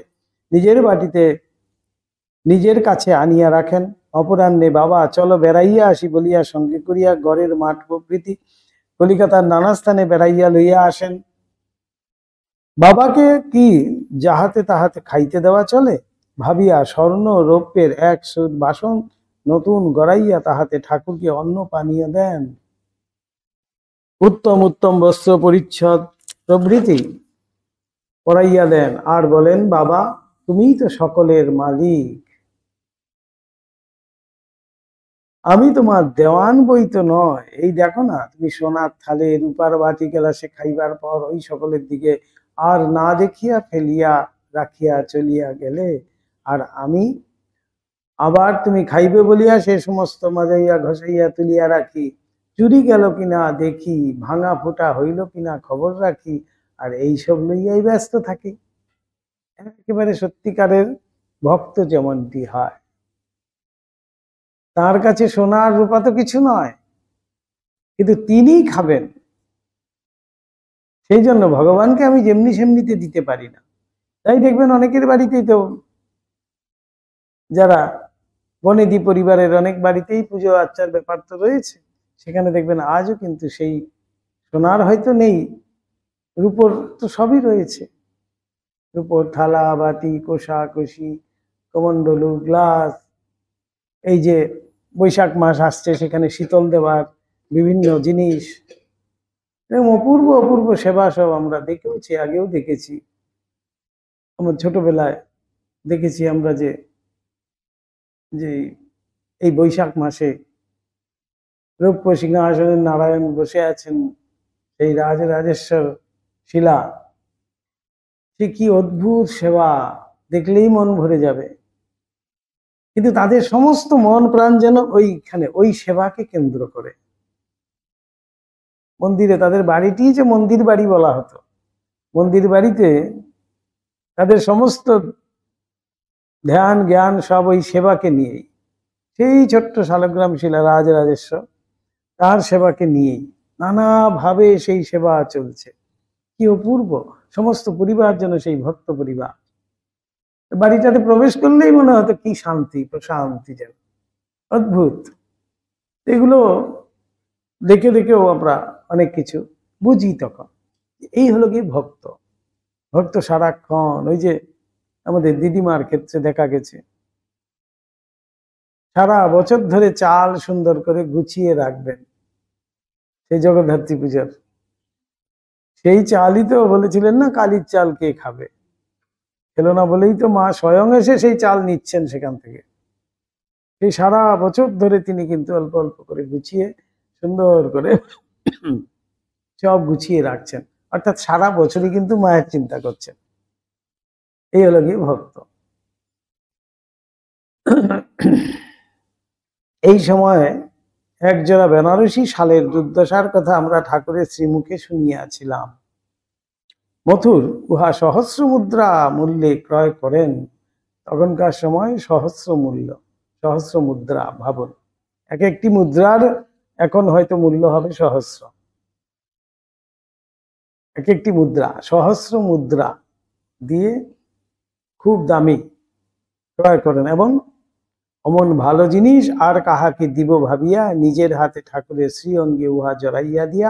নিজের বাটিতে নিজের কাছে আনিয়া রাখেন। অপরাহ্নে বাবা চলো বেড়াইয়া আসি বলিয়া সঙ্গে করিয়া গড়ের মাঠ প্রভৃতি কলিকাতার নানা স্থানে বেড়াইয়া লইয়া আসেন। বাবাকে কি যাহাতে তাহাতে খাইতে দেওয়া চলে ভাবিয়া স্বর্ণ রৌপ্যের এক সুদ বাসন নতুন গড়াইয়া তাহাতে ঠাকুরকে অন্ন পানীয় দেন। উত্তম উত্তম বস্ত্র পরিচ্ছদ প্রভৃতি পরাইয়া দেন, আর বলেন বাবা তুমিই তো সকলের মালিক, আমি তোমার দেওয়ান বই তো নয়। এই দেখো না, তুমি সোনার থালে রূপার বাটি গেলাসে খাইবার পর ওই সকলের দিকে আর না দেখিয়া ফেলিয়া রাখিয়া চলিয়া গেলে, আর আমি আবার তুমি খাইবে বলিয়া সে সমস্ত মাজাইয়া ঘষাইয়া তুলিয়া রাখি, চুরি গেল কিনা দেখি, ভাঙা ফোটা হইল কিনা খবর রাখি, আর এইসব লইয়াই ব্যস্ত থাকি। একেবারে সত্যিকারের ভক্ত যেমনটি হয়, তার কাছে সোনা আর রূপা তো কিছু নয়, কিন্তু তিনিই খাবেন। সেই জন্য ভগবানকে আমি যেমনি সেমনিতে দিতে পারি না। তাই দেখবেন অনেকের বাড়িতেই তো, যারা বনেদি পরিবারের অনেক বাড়িতেই পুজো আর্চার ব্যাপার তো রয়েছে, সেখানে দেখবেন আজও কিন্তু সেই সোনার হয়তো নেই, রূপোর তো সবই রয়েছে। রূপোর থালা বাটি কোষাকুষি কমণ্ডলু গ্লাস। এই যে বৈশাখ মাস আসছে সেখানে শীতল দেওয়ার বিভিন্ন জিনিস, অপূর্ব অপূর্ব সেবা সব আমরা দেখেওছি, আগেও দেখেছি। আমার ছোটবেলায় দেখেছি আমরা যে যে এই বৈশাখ মাসে রৌপ্য সিংহাসনে নারায়ণ বসে আছেন, সেই রাজরাজেশ্বর শিলা, সে কি অদ্ভুত সেবা, দেখলেই মন ভরে যাবে। কিন্তু তাদের সমস্ত মন প্রাণ যেন ওইখানে, ওই সেবাকে কেন্দ্র করে। মন্দিরে তাদের বাড়িটি যে মন্দির বাড়ি বলা হতো, মন্দির বাড়িতে তাদের সমস্ত ধ্যান জ্ঞান সব ওই সেবাকে নিয়েই। সেই ছোট্ট শালগ্রাম শিলা রাজরাজেশ্বর, তার সেবাকে নিয়েই নানাভাবে সেই সেবা চলছে। কি অপূর্ব, সমস্ত পরিবার যেন সেই ভক্ত পরিবার। বাড়িটাতে প্রবেশ করলেই মনে হতো কি শান্তি, প্রশান্তি, যেন অদ্ভুত। এগুলো দেখে দেখেও আমরা অনেক কিছু বুঝি তখন। এই হলো কি ভক্ত। ভক্ত সারাক্ষণ, ওই যে আমাদের দিদিমার ক্ষেত্রে দেখা গেছে, সারা বছর ধরে চাল সুন্দর করে গুছিয়ে রাখবেন সেই জগদ্ধাত্রী পূজার। সেই চালই তো বলেছিলেন না, কালির চাল কে খাবে, খেলো না বলেই তো মা স্বয়ং এসে সেই চাল নিচ্ছেন সেখান থেকে। সেই সারা বছর ধরে তিনি কিন্তু অল্প অল্প করে গুছিয়ে সুন্দর করে সব গুছিয়ে রাখছেন, অর্থাৎ সারা বছরই কিন্তু মায়ের চিন্তা করছেন। এই হলো কি ভক্ত। এই সময় একজোড়া বেনারসি শালের দুর্দশার কথা আমরা ঠাকুরের শ্রীমুখে শুনিয়াছিলাম। মথুর উহা সহস্র মুদ্রা মূল্যে ক্রয় করেন। তখনকার সময় সহস্র মুদ্রা, ভাবুন, এক একটি মুদ্রার এখন হয়তো মূল্য হবে সহস্র। এক একটি মুদ্রা, সহস্র মুদ্রা দিয়ে খুব দামি ক্রয় করেন, এবং অমন ভালো জিনিস আর কাহাকে দিব ভাবিয়া নিজের হাতে ঠাকুরের শ্রী অঙ্গে উহা জড়াইয়া দিয়া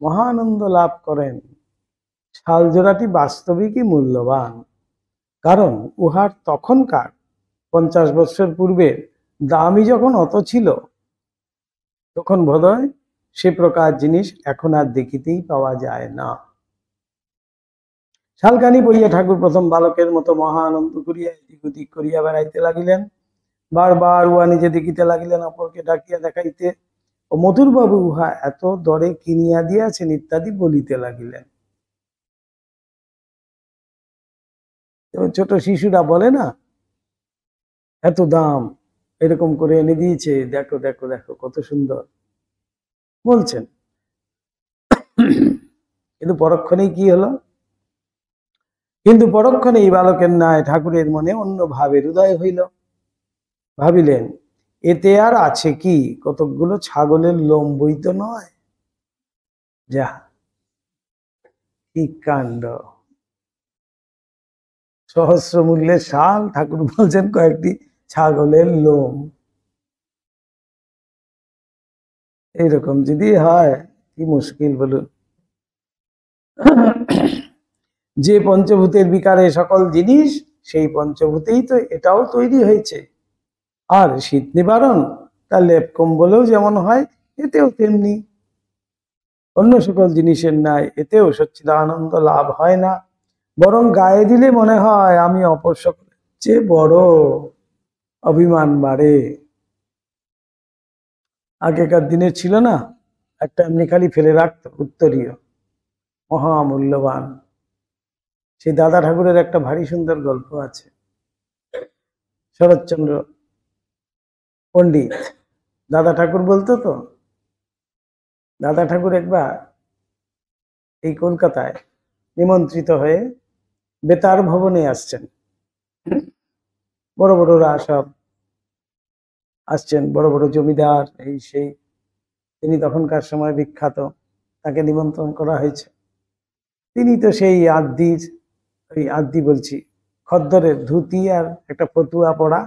মহানন্দ লাভ করেন। শাল জোড়াটি বাস্তবিকই মূল্যবান, কারণ উহার তখনকার 50 বৎসর পূর্বের দামই যখন অত ছিল, তখন বোধহয় সে প্রকার জিনিস এখন আর দেখিতেই পাওয়া যায় না। শালকানি বইয়া ঠাকুর প্রথম বালকের মতো মহা আনন্দ করিয়া এদিক ওদিক করিয়া বেড়াইতে লাগিলেন। বারবার উহা নিজে দেখিতে লাগিলেন, অপরকে ডাকিয়া দেখাইতে ও মধুরবাবু উহা এত দরে কিনিয়া দিয়াছেন ইত্যাদি বলিতে লাগিলেন। ছোট শিশুরা বলে না, এত দাম, এরকম করে এনে দিয়েছে, দেখো দেখো দেখো কত সুন্দর বলছেন। কিন্তু পরক্ষণেই কি হলো? কিন্তু পরক্ষণে এই বালকের ন্যায় ঠাকুরের মনে অন্য ভাবের উদয় হইল। ভাবিলেন, এতে আর আছে কি, কতকগুলো ছাগলের লোম বই তো নয়। যা, কি কাণ্ড! সহস্র মূল্যের শাল, ঠাকুর বলছেন কয়েকটি ছাগলের লোম। এইরকম যদি হয়, কি মুশকিল বলুন। যে পঞ্চভূতের বিকারে সকল জিনিস, সেই পঞ্চভূতেই তো এটাও তৈরি হয়েছে। আর শীত নিবারণ তার লেপ কম্বলেও যেমন হয়, এতেও তেমনি। অন্য সকল জিনিসের ন্যায় এতেও সচ্চিদানন্দ লাভ হয় না, বরং গায়ে দিলে মনে হয় আমি অপর সকলের চেয়ে বড়, অভিমান বাড়ে। আগেকার দিনে ছিল না, একটা এমনি খালি ফেলে রাখতো উত্তরীয়, মহামূল্যবান। সেই দাদা ঠাকুরের একটা ভারী সুন্দর গল্প আছে। শরৎচন্দ্র পণ্ডিত দাদা ঠাকুর বলতো তো, দাদা ঠাকুর একবার এই কলকাতায় নিমন্ত্রিত হয়ে বেতার ভবনে আসছেন। বড় বড়রা সব আসছেন, বড় বড় জমিদার, এই সেই। তিনি তখনকার সময় বিখ্যাত, তাকে নিমন্ত্রণ করা হয়েছে। তিনি তো সেই আদি বলছি, খদ্দরের ধুতি আর একটা ফতুয়া পরা,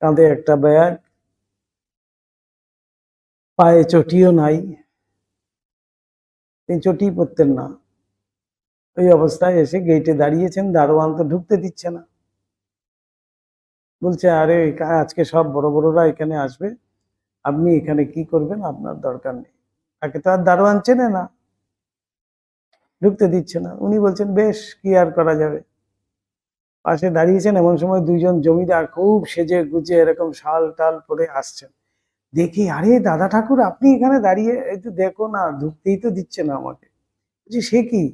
কাঁধে একটা ব্যাগ, পায়ে চটিও নাই, তিনি চটি পরতেন না। ওই অবস্থায় এসে গেটে দাঁড়িয়েছেন, দারোয়ান তো ঢুকতে দিচ্ছে না। বলছে, আরে আজকে সব বড় বড়রা এখানে আসবে, আপনি এখানে কি করবেন, আপনার দরকার নেই। তাকে তো আর দারোয়ান চেনে না, ঢুকতে দিচ্ছে না। উনি বলছেন, বেশ, কি আর করা যাবে। পাশে দাঁড়িয়েছেন, এমন সময় দুইজন জমিদার খুব সেজে গুজে এরকম শাল টাল পরে আসছেন। দেখি আরে দাদা ঠাকুর আপনি এখানে দাঁড়িয়ে, এই তো দেখো না, ঢুকতেই তো দিচ্ছে না আমাকে। বলছি সে কি?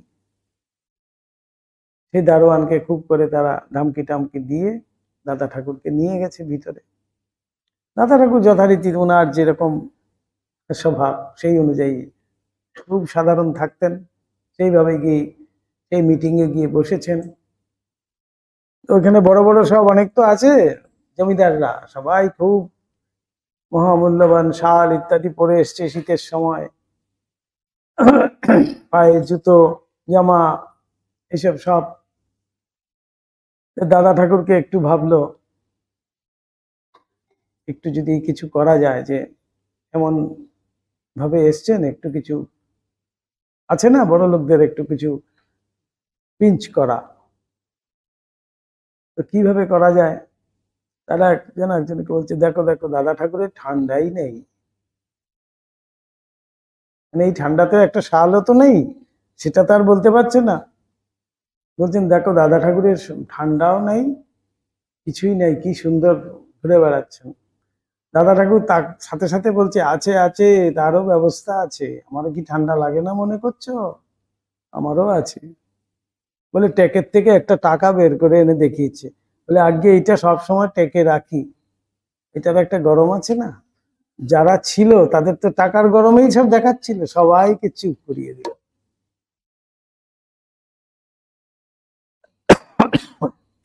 সেই দারোয়ানকে খুব করে তারা ধমকি টামকি দিয়ে দাদা ঠাকুরকে নিয়ে গেছে ভিতরে। দাদা ঠাকুর যথারীতি ওনার যেরকম স্বভাব সেই অনুযায়ী খুব সাধারণ থাকতেন, সেইভাবে গিয়ে সেই মিটিং এ গিয়ে বসেছেন। ওইখানে বড় বড় সব অনেক তো আছে জমিদাররা, সবাই খুব মহামূল্যবান শাল ইত্যাদি পরে এসছে শীতের সময়, পায়ে জুতো জামা এসব সব। দাদা ঠাকুরকে একটু ভাবলো একটু যদি কিছু করা যায়, যে এমন ভাবে এসছেন, একটু কিছু আছে না বড় লোকদের একটু কিছু পিঞ্চ করা, তো কিভাবে করা যায়। তারা একজন একজনকে বলছে দেখো দেখো দাদা ঠাকুরের ঠান্ডাই নেই, মানে এই ঠান্ডাতে একটা শালও তো নেই, সেটা তো আর বলতে পারছে না। বলছেন দেখো দাদা ঠাকুরের ঠান্ডাও নেই, কিছুই নেই, কি সুন্দর ঘুরে বেড়াচ্ছেন। দাদা ঠাকুর তার সাথে সাথে বলছে আছে আছে, তারও ব্যবস্থা আছে, আমারও কি ঠান্ডা লাগে না মনে করছো, আমারও আছে। বলে টেকের থেকে একটা টাকা বের করে এনে দেখিয়েছে, বলে আজকে এইটা সবসময় টেকে রাখি, এটার একটা গরম আছে না। যারা ছিল তাদের তো টাকার গরমেই সব দেখাচ্ছিল, সবাইকে চুপ করিয়ে দিল।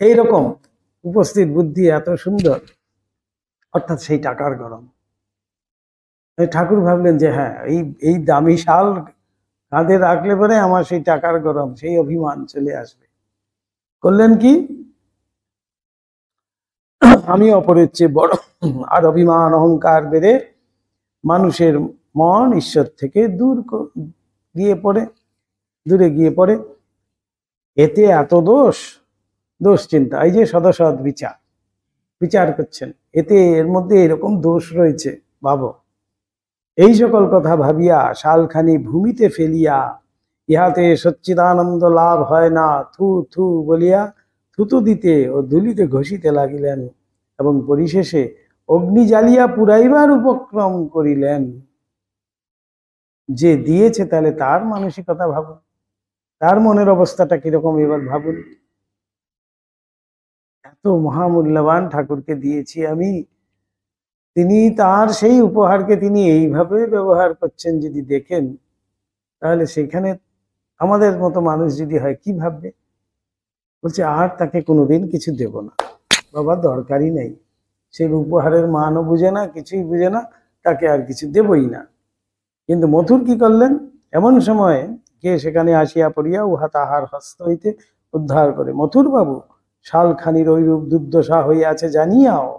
এইরকম উপস্থিত বুদ্ধি এত সুন্দর, অর্থাৎ সেই টাকার গরম। ঠাকুর ভাবলেন যে হ্যাঁ, এই এই দামি শাল কাঁধে রাখলে পরে আমার সেই টাকার গরম, সেই অভিমান চলে আসবে। করলেন কি, আমি অপরের চেয়ে বড়, আর অভিমান অহংকার বেড়ে মানুষের মন ঈশ্বর থেকে দূরে গিয়ে পড়ে। এতে এত দোষ, দোষ চিন্তা, এই যে সদসৎ বিচার করছেন, এতে এর মধ্যে এরকম দোষ রয়েছে ভাবো। এই সকল কথা ভাবিয়া শালখানি ভূমিতে ফেলিয়া, ইহাতে সচ্চিদানন্দ লাভ হয় না, থু থু বলিয়া থুতু দিতে ও ধুলিতে ঘষিতে লাগিলেন, এবং পরিশেষে অগ্নি জ্বালিয়া পুরাইবার উপক্রম করিলেন। যে দিয়েছে তাহলে তার মানসিকতা ভাবুন, তার মনের অবস্থাটা কিরকম এবার ভাবুন। এত মহামূল্যবান ঠাকুরকে দিয়েছি আমি, তিনি তার সেই উপহারকে তিনি এইভাবে ব্যবহার করছেন যদি দেখেন, তাহলে সেখানে আমাদের মতো মানুষ যদি হয় কি ভাববে। বলছে আর তাকে কোনোদিন কিছু দেব না, বাবা দরকারই নেই, সে উপহারের মানও বুঝে না, কিছুই বুঝে না, তাকে আর কিছু দেবই না। কিন্তু মথুর কি করলেন, এমন সময় কে সেখানে আসিয়া পড়িয়া উহা তাহার হস্ত হইতে উদ্ধার করে। মথুর বাবু শালখানির ঐরূপ দুর্দশা হইয়াছে জানিয়াও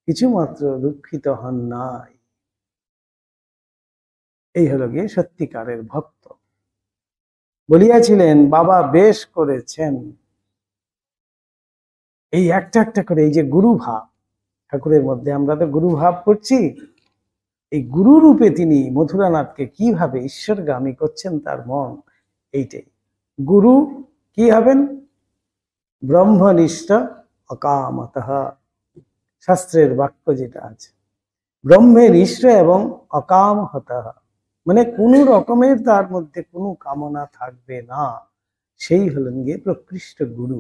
কিছুমাত্র দুঃখিত হন নাই। এই হলো গিয়ে সত্যিকারের ভক্ত। বলিয়াছিলেন বাবা বেশ করেছেন। এই একটা একটা করে এই যে গুরু ভাব ঠাকুরের মধ্যে, আমরা তো গুরু ভাব করছি, এই গুরু রূপে তিনি মথুরানাথকে কিভাবে ঈশ্বরগামী করছেন তার মন, এইটাই। গুরু কি হবেন, ব্রহ্মনিষ্ঠ অকামতঃ, শাস্ত্রের বাক্য যেটা আছে, ব্রহ্মে নিষ্ঠ এবং অকাম হতঃ, মানে কোনো রকমের তার মধ্যে কোনো কামনা থাকবে না, সেই হলেন গিয়ে প্রকৃষ্ট গুরু।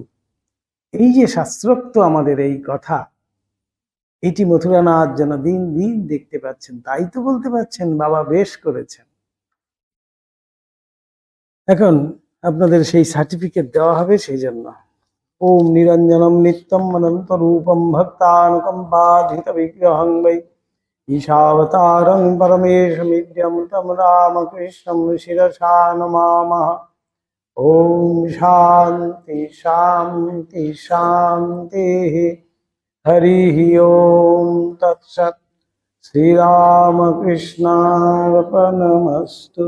এই যে শাস্ত্রোক্ত আমাদের এই কথা, এটি মথুরানাথ যেন দিন দিন দেখতে পাচ্ছেন, তাই তো বলতে পারছেন বাবা বেশ করেছেন। এখন আপনাদের সেই সার্টিফিকেট দেওয়া হবে, সেই জন্য ওম নিরঞ্জনম নিত্যম অনন্ত রূপম ভক্তানুকম্পাধিত বিগ্রহং বৈ ঈশাবতারং পরমেশমিদ্যম তম রামকৃষ্ণম শিরসা নমামঃ। ওম শান্তি শান্তি শান্তি। হরি ওম তৎসৎ। শ্রীরামকৃষ্ণার্পণমস্তু।